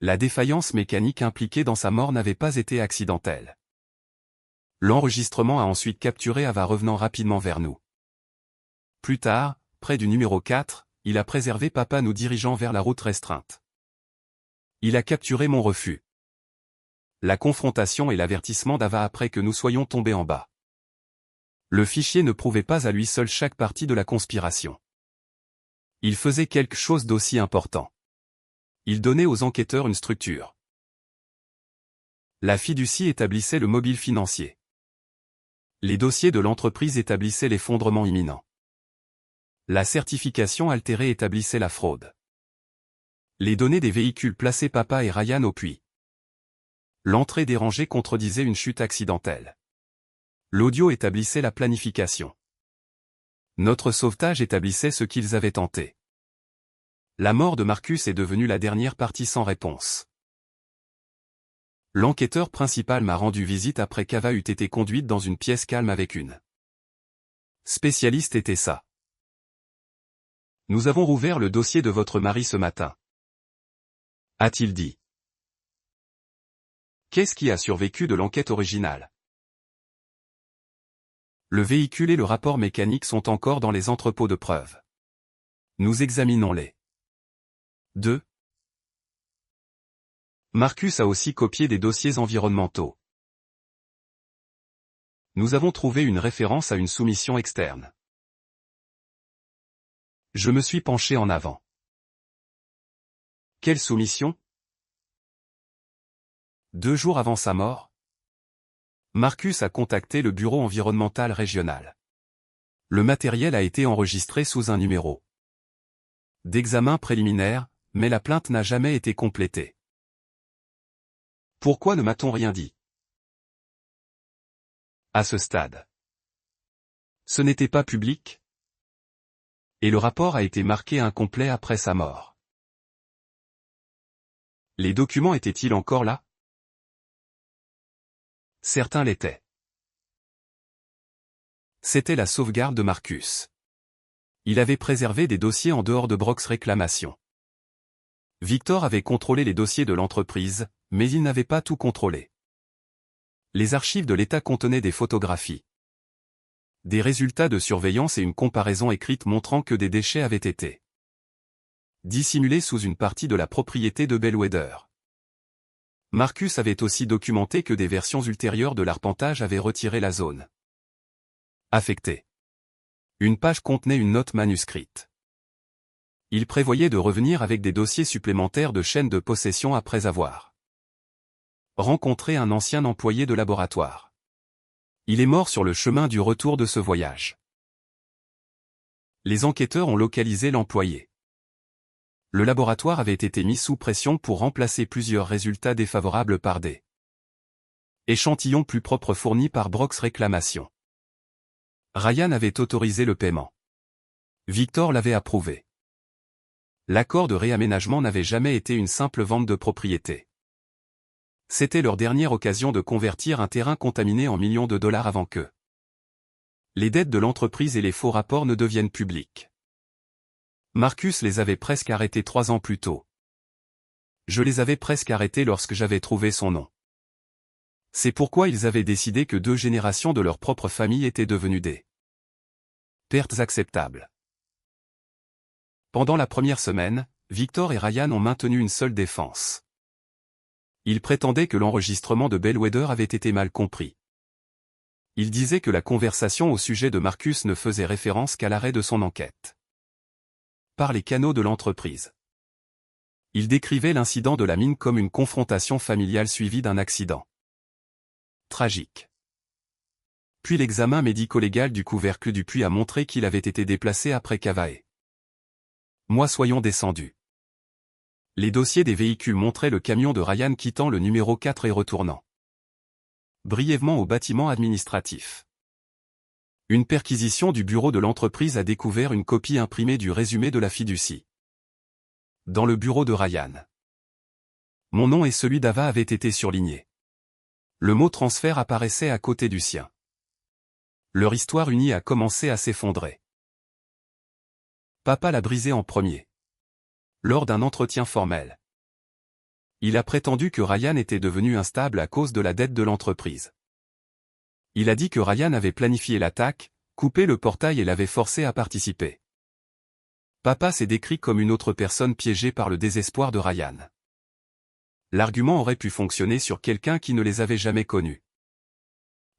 La défaillance mécanique impliquée dans sa mort n'avait pas été accidentelle. L'enregistrement a ensuite capturé Ava revenant rapidement vers nous. Plus tard, près du numéro 4, il a préservé papa nous dirigeant vers la route restreinte. Il a capturé mon refus. La confrontation et l'avertissement d'Ava après que nous soyons tombés en bas. Le fichier ne prouvait pas à lui seul chaque partie de la conspiration. Il faisait quelque chose d'aussi important. Il donnait aux enquêteurs une structure. La fiducie établissait le mobile financier. Les dossiers de l'entreprise établissaient l'effondrement imminent. La certification altérée établissait la fraude. Les données des véhicules plaçaient papa et Ryan au puits. L'entrée dérangée contredisait une chute accidentelle. L'audio établissait la planification. Notre sauvetage établissait ce qu'ils avaient tenté. La mort de Marcus est devenue la dernière partie sans réponse. L'enquêteur principal m'a rendu visite après qu'Ava eût été conduite dans une pièce calme avec une spécialiste et Tessa. Nous avons rouvert le dossier de votre mari ce matin. A-t-il dit. Qu'est-ce qui a survécu de l'enquête originale? Le véhicule et le rapport mécanique sont encore dans les entrepôts de preuves. Nous examinons-les. 2. Marcus a aussi copié des dossiers environnementaux. Nous avons trouvé une référence à une soumission externe. Je me suis penché en avant. Quelle soumission? 2 jours avant sa mort, Marcus a contacté le bureau environnemental régional. Le matériel a été enregistré sous un numéro d'examen préliminaire, mais la plainte n'a jamais été complétée. Pourquoi ne m'a-t-on rien dit? À ce stade. Ce n'était pas public? Et le rapport a été marqué incomplet après sa mort. Les documents étaient-ils encore là? Certains l'étaient. C'était la sauvegarde de Marcus. Il avait préservé des dossiers en dehors de Brox Réclamation. Victor avait contrôlé les dossiers de l'entreprise, mais il n'avait pas tout contrôlé. Les archives de l'État contenaient des photographies, des résultats de surveillance et une comparaison écrite montrant que des déchets avaient été dissimulés sous une partie de la propriété de Bellwether. Marcus avait aussi documenté que des versions ultérieures de l'arpentage avaient retiré la zone affectée. Une page contenait une note manuscrite. Il prévoyait de revenir avec des dossiers supplémentaires de chaîne de possession après avoir rencontré un ancien employé de laboratoire. Il est mort sur le chemin du retour de ce voyage. Les enquêteurs ont localisé l'employé. Le laboratoire avait été mis sous pression pour remplacer plusieurs résultats défavorables par des échantillons plus propres fournis par Brox Réclamation. Ryan avait autorisé le paiement. Victor l'avait approuvé. L'accord de réaménagement n'avait jamais été une simple vente de propriété. C'était leur dernière occasion de convertir un terrain contaminé en millions de dollars avant que les dettes de l'entreprise et les faux rapports ne deviennent publics. Marcus les avait presque arrêtés 3 ans plus tôt. Je les avais presque arrêtés lorsque j'avais trouvé son nom. C'est pourquoi ils avaient décidé que 2 générations de leur propre famille étaient devenues des pertes acceptables. Pendant la première semaine, Victor et Ryan ont maintenu une seule défense. Ils prétendaient que l'enregistrement de Bellwether avait été mal compris. Ils disaient que la conversation au sujet de Marcus ne faisait référence qu'à l'arrêt de son enquête par les canaux de l'entreprise. Ils décrivaient l'incident de la mine comme une confrontation familiale suivie d'un accident tragique. Puis l'examen médico-légal du couvercle du puits a montré qu'il avait été déplacé après qu'Avae soyons descendus. Les dossiers des véhicules montraient le camion de Ryan quittant le numéro 4 et retournant brièvement au bâtiment administratif. Une perquisition du bureau de l'entreprise a découvert une copie imprimée du résumé de la fiducie dans le bureau de Ryan. Mon nom et celui d'Ava avaient été surlignés. Le mot transfert apparaissait à côté du sien. Leur histoire unie a commencé à s'effondrer. Papa l'a brisé en premier. Lors d'un entretien formel. Il a prétendu que Ryan était devenu instable à cause de la dette de l'entreprise. Il a dit que Ryan avait planifié l'attaque, coupé le portail et l'avait forcé à participer. Papa s'est décrit comme une autre personne piégée par le désespoir de Ryan. L'argument aurait pu fonctionner sur quelqu'un qui ne les avait jamais connus.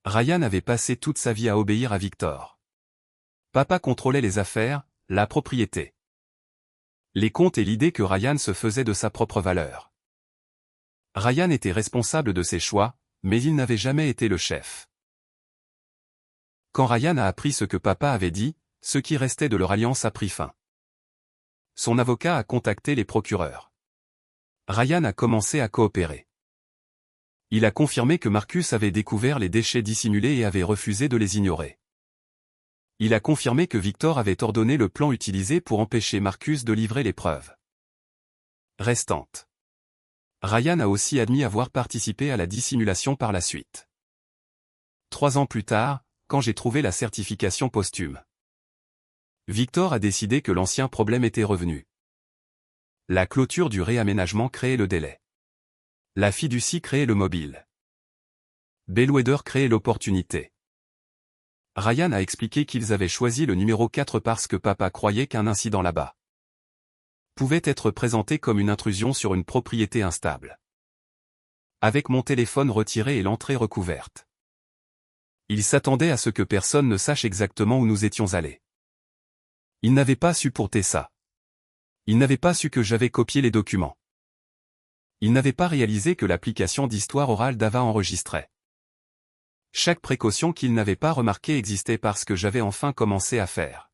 Ryan avait passé toute sa vie à obéir à Victor. Papa contrôlait les affaires, la propriété, les comptes et l'idée que Ryan se faisait de sa propre valeur. Ryan était responsable de ses choix, mais il n'avait jamais été le chef. Quand Ryan a appris ce que papa avait dit, ce qui restait de leur alliance a pris fin. Son avocat a contacté les procureurs. Ryan a commencé à coopérer. Il a confirmé que Marcus avait découvert les déchets dissimulés et avait refusé de les ignorer. Il a confirmé que Victor avait ordonné le plan utilisé pour empêcher Marcus de livrer les preuves restantes. Ryan a aussi admis avoir participé à la dissimulation par la suite. 3 ans plus tard, quand j'ai trouvé la certification posthume, Victor a décidé que l'ancien problème était revenu. La clôture du réaménagement créait le délai. La fiducie créait le mobile. Bellwether créait l'opportunité. Ryan a expliqué qu'ils avaient choisi le numéro 4 parce que papa croyait qu'un incident là-bas pouvait être présenté comme une intrusion sur une propriété instable. Avec mon téléphone retiré et l'entrée recouverte. Il s'attendait à ce que personne ne sache exactement où nous étions allés. Il n'avait pas supporté ça. Il n'avait pas su que j'avais copié les documents. Il n'avait pas réalisé que l'application d'histoire orale d'Ava enregistrait chaque précaution qu'il n'avait pas remarqué existait parce que j'avais enfin commencé à faire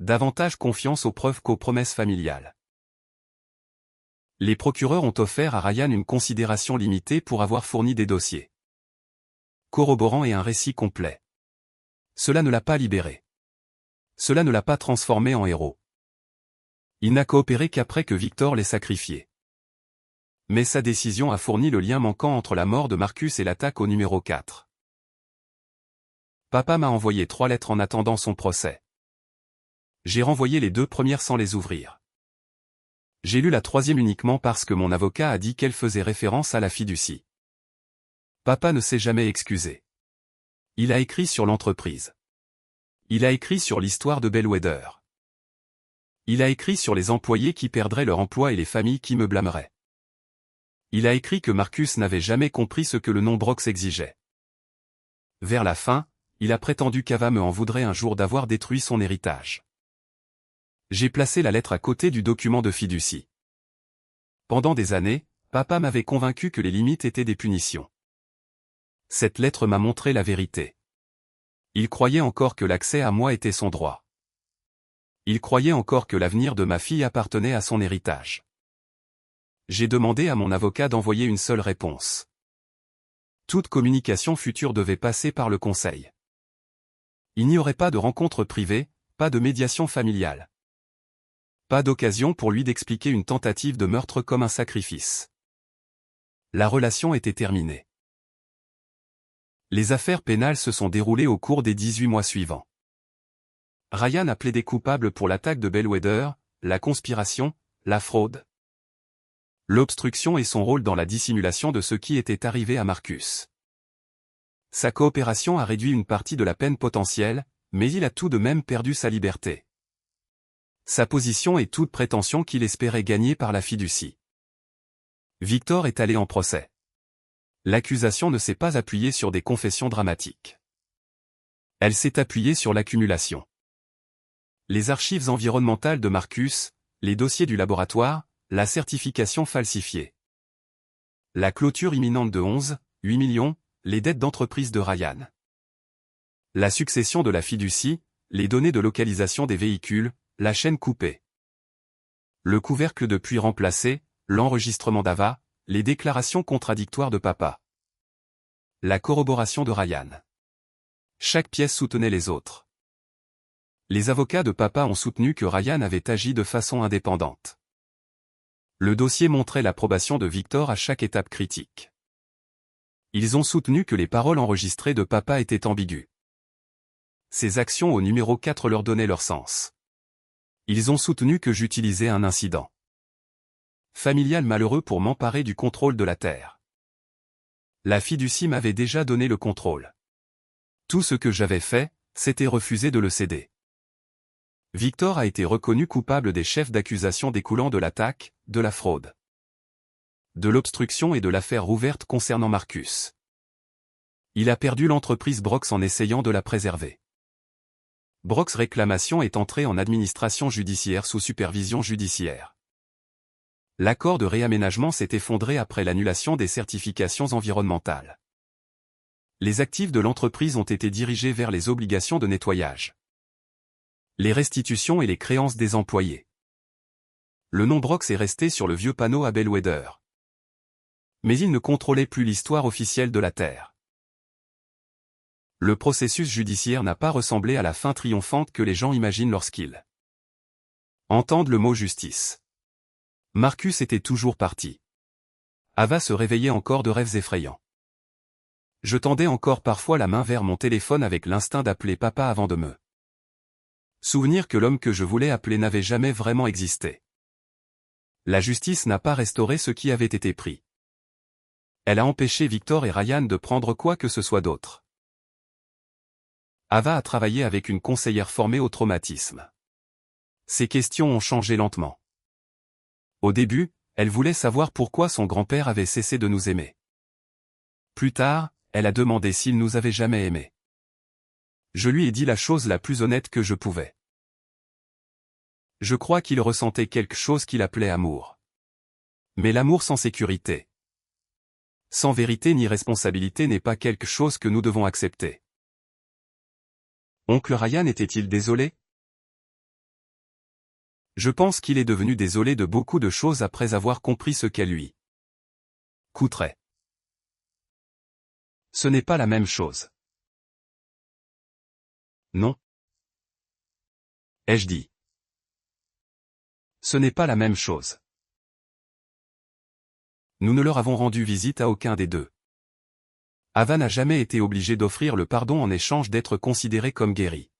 davantage confiance aux preuves qu'aux promesses familiales. Les procureurs ont offert à Ryan une considération limitée pour avoir fourni des dossiers corroborants et un récit complet. Cela ne l'a pas libéré. Cela ne l'a pas transformé en héros. Il n'a coopéré qu'après que Victor l'ait sacrifié. Mais sa décision a fourni le lien manquant entre la mort de Marcus et l'attaque au numéro 4. Papa m'a envoyé 3 lettres en attendant son procès. J'ai renvoyé les 2 premières sans les ouvrir. J'ai lu la 3e uniquement parce que mon avocat a dit qu'elle faisait référence à la fiducie. Papa ne s'est jamais excusé. Il a écrit sur l'entreprise. Il a écrit sur l'histoire de Bellwether. Il a écrit sur les employés qui perdraient leur emploi et les familles qui me blâmeraient. Il a écrit que Marcus n'avait jamais compris ce que le nom Brox exigeait. Vers la fin, il a prétendu qu'Ava me en voudrait un jour d'avoir détruit son héritage. J'ai placé la lettre à côté du document de fiducie. Pendant des années, papa m'avait convaincu que les limites étaient des punitions. Cette lettre m'a montré la vérité. Il croyait encore que l'accès à moi était son droit. Il croyait encore que l'avenir de ma fille appartenait à son héritage. J'ai demandé à mon avocat d'envoyer une seule réponse. Toute communication future devait passer par le conseil. Il n'y aurait pas de rencontre privée, pas de médiation familiale. Pas d'occasion pour lui d'expliquer une tentative de meurtre comme un sacrifice. La relation était terminée. Les affaires pénales se sont déroulées au cours des 18 mois suivants. Ryan a plaidé coupable pour l'attaque de Bellwether, la conspiration, la fraude, l'obstruction et son rôle dans la dissimulation de ce qui était arrivé à Marcus. Sa coopération a réduit une partie de la peine potentielle, mais il a tout de même perdu sa liberté. Sa position et toute prétention qu'il espérait gagner par la fiducie. Victor est allé en procès. L'accusation ne s'est pas appuyée sur des confessions dramatiques. Elle s'est appuyée sur l'accumulation. Les archives environnementales de Marcus, les dossiers du laboratoire, la certification falsifiée. La clôture imminente de 8 millions, les dettes d'entreprise de Ryan. La succession de la fiducie, les données de localisation des véhicules, la chaîne coupée. Le couvercle de puits remplacé, l'enregistrement d'Ava, les déclarations contradictoires de papa. La corroboration de Ryan. Chaque pièce soutenait les autres. Les avocats de papa ont soutenu que Ryan avait agi de façon indépendante. Le dossier montrait l'approbation de Victor à chaque étape critique. Ils ont soutenu que les paroles enregistrées de papa étaient ambiguës. Ses actions au numéro 4 leur donnaient leur sens. Ils ont soutenu que j'utilisais un incident familial malheureux pour m'emparer du contrôle de la terre. La fiducie m'avait déjà donné le contrôle. Tout ce que j'avais fait, c'était refuser de le céder. Victor a été reconnu coupable des chefs d'accusation découlant de l'attaque, de la fraude, de l'obstruction et de l'affaire ouverte concernant Marcus. Il a perdu l'entreprise Brox en essayant de la préserver. Brox Réclamation est entré en administration judiciaire sous supervision judiciaire. L'accord de réaménagement s'est effondré après l'annulation des certifications environnementales. Les actifs de l'entreprise ont été dirigés vers les obligations de nettoyage, les restitutions et les créances des employés. Le nom Brox est resté sur le vieux panneau à Bellwether. Mais il ne contrôlait plus l'histoire officielle de la Terre. Le processus judiciaire n'a pas ressemblé à la fin triomphante que les gens imaginent lorsqu'ils entendent le mot justice. Marcus était toujours parti. Ava se réveillait encore de rêves effrayants. Je tendais encore parfois la main vers mon téléphone avec l'instinct d'appeler papa avant de me souvenir que l'homme que je voulais appeler n'avait jamais vraiment existé. La justice n'a pas restauré ce qui avait été pris. Elle a empêché Victor et Ryan de prendre quoi que ce soit d'autre. Ava a travaillé avec une conseillère formée au traumatisme. Ces questions ont changé lentement. Au début, elle voulait savoir pourquoi son grand-père avait cessé de nous aimer. Plus tard, elle a demandé s'il nous avait jamais aimés. Je lui ai dit la chose la plus honnête que je pouvais. Je crois qu'il ressentait quelque chose qu'il appelait amour. Mais l'amour sans sécurité, sans vérité ni responsabilité n'est pas quelque chose que nous devons accepter. Oncle Ryan était-il désolé? Je pense qu'il est devenu désolé de beaucoup de choses après avoir compris ce qu'elle lui coûterait. Ce n'est pas la même chose. Non. Ai-je dit. Ce n'est pas la même chose. Nous ne leur avons rendu visite à aucun des deux. Ava n'a jamais été obligée d'offrir le pardon en échange d'être considérée comme guérie.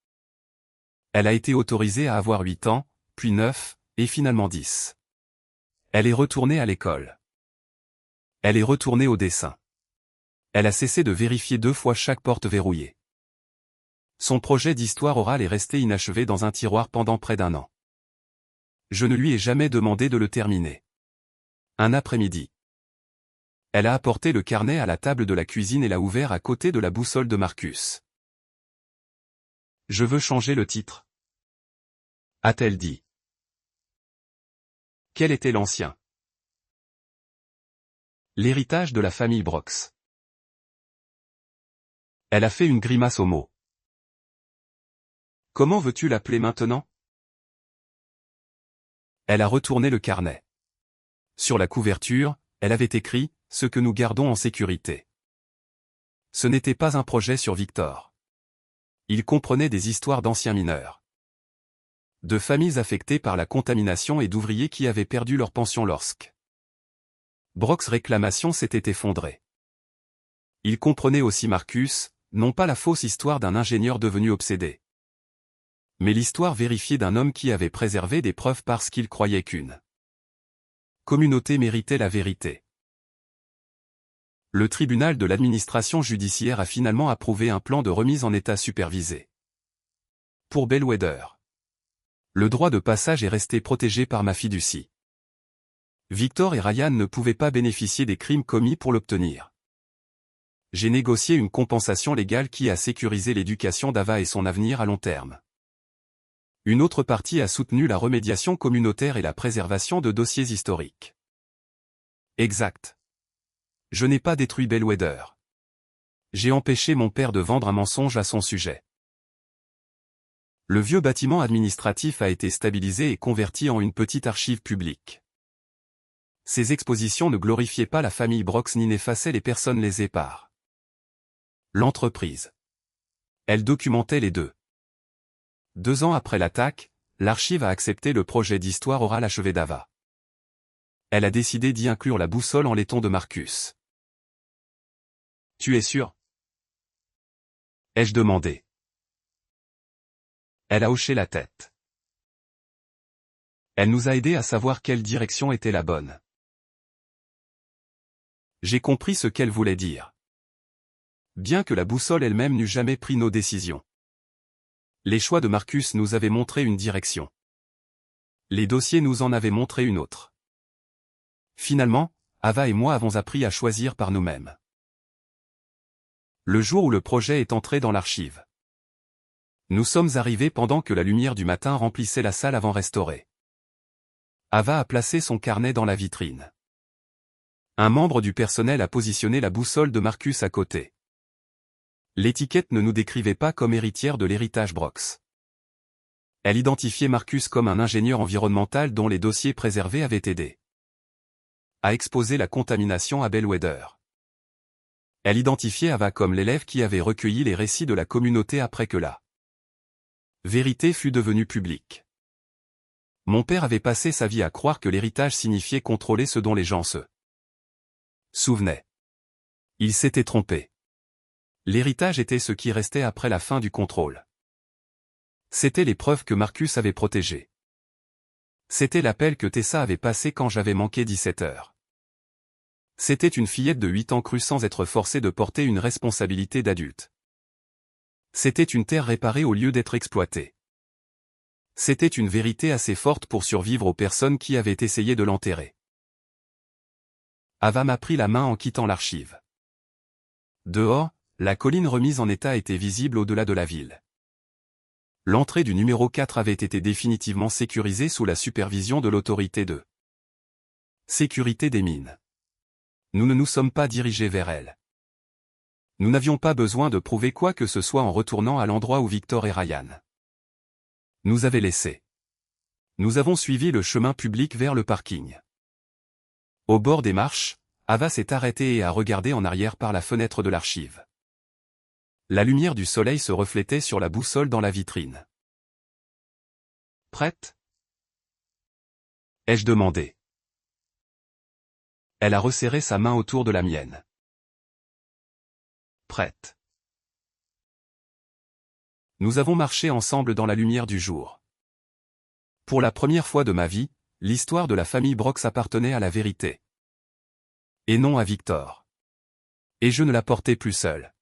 Elle a été autorisée à avoir 8 ans, puis 9, et finalement 10. Elle est retournée à l'école. Elle est retournée au dessin. Elle a cessé de vérifier 2 fois chaque porte verrouillée. Son projet d'histoire orale est resté inachevé dans un tiroir pendant près d'1 an. Je ne lui ai jamais demandé de le terminer. Un après-midi. Elle a apporté le carnet à la table de la cuisine et l'a ouvert à côté de la boussole de Marcus. Je veux changer le titre, a-t-elle dit. Quel était l'ancien? L'héritage de la famille Brox. Elle a fait une grimace au mot. Comment veux-tu l'appeler maintenant? Elle a retourné le carnet. Sur la couverture, elle avait écrit « Ce que nous gardons en sécurité ». Ce n'était pas un projet sur Victor. Il comprenait des histoires d'anciens mineurs, de familles affectées par la contamination et d'ouvriers qui avaient perdu leur pension lorsque Brock's réclamation s'était effondrée. Il comprenait aussi Marcus, non pas la fausse histoire d'un ingénieur devenu obsédé, mais l'histoire vérifiée d'un homme qui avait préservé des preuves parce qu'il croyait qu'une communauté méritait la vérité. Le tribunal de l'administration judiciaire a finalement approuvé un plan de remise en état supervisé. Pour Bellwether. Le droit de passage est resté protégé par ma fiducie. Victor et Ryan ne pouvaient pas bénéficier des crimes commis pour l'obtenir. J'ai négocié une compensation légale qui a sécurisé l'éducation d'Ava et son avenir à long terme. Une autre partie a soutenu la remédiation communautaire et la préservation de dossiers historiques. Exact. Je n'ai pas détruit Bellwether. J'ai empêché mon père de vendre un mensonge à son sujet. Le vieux bâtiment administratif a été stabilisé et converti en une petite archive publique. Ces expositions ne glorifiaient pas la famille Brox ni n'effaçaient les personnes lésées par l'entreprise. Elles documentaient les deux. 2 ans après l'attaque, l'archive a accepté le projet d'histoire orale achevé d'Ava. Elle a décidé d'y inclure la boussole en laiton de Marcus. Tu es sûr? Ai-je demandé. Elle a hoché la tête. Elle nous a aidés à savoir quelle direction était la bonne. J'ai compris ce qu'elle voulait dire. Bien que la boussole elle-même n'eût jamais pris nos décisions. Les choix de Marcus nous avaient montré une direction. Les dossiers nous en avaient montré une autre. Finalement, Ava et moi avons appris à choisir par nous-mêmes. Le jour où le projet est entré dans l'archive. Nous sommes arrivés pendant que la lumière du matin remplissait la salle avant restaurée. Ava a placé son carnet dans la vitrine. Un membre du personnel a positionné la boussole de Marcus à côté. L'étiquette ne nous décrivait pas comme héritière de l'héritage Brox. Elle identifiait Marcus comme un ingénieur environnemental dont les dossiers préservés avaient aidé à exposer la contamination à Bellwether. Elle identifiait Ava comme l'élève qui avait recueilli les récits de la communauté après que la vérité fut devenue publique. Mon père avait passé sa vie à croire que l'héritage signifiait contrôler ce dont les gens se souvenaient. Il s'était trompé. L'héritage était ce qui restait après la fin du contrôle. C'était les preuves que Marcus avait protégées. C'était l'appel que Tessa avait passé quand j'avais manqué 17 heures. C'était une fillette de 8 ans crue sans être forcée de porter une responsabilité d'adulte. C'était une terre réparée au lieu d'être exploitée. C'était une vérité assez forte pour survivre aux personnes qui avaient essayé de l'enterrer. Ava m'a pris la main en quittant l'archive. Dehors, la colline remise en état était visible au-delà de la ville. L'entrée du numéro 4 avait été définitivement sécurisée sous la supervision de l'autorité de sécurité des mines. Nous ne nous sommes pas dirigés vers elle. Nous n'avions pas besoin de prouver quoi que ce soit en retournant à l'endroit où Victor et Ryan nous avaient laissés. Nous avons suivi le chemin public vers le parking. Au bord des marches, Ava s'est arrêtée et a regardé en arrière par la fenêtre de l'archive. La lumière du soleil se reflétait sur la boussole dans la vitrine. Prête ? Ai-je demandé. Elle a resserré sa main autour de la mienne. Prête. Nous avons marché ensemble dans la lumière du jour. Pour la première fois de ma vie, l'histoire de la famille Brox appartenait à la vérité. Et non à Victor. Et je ne la portais plus seule.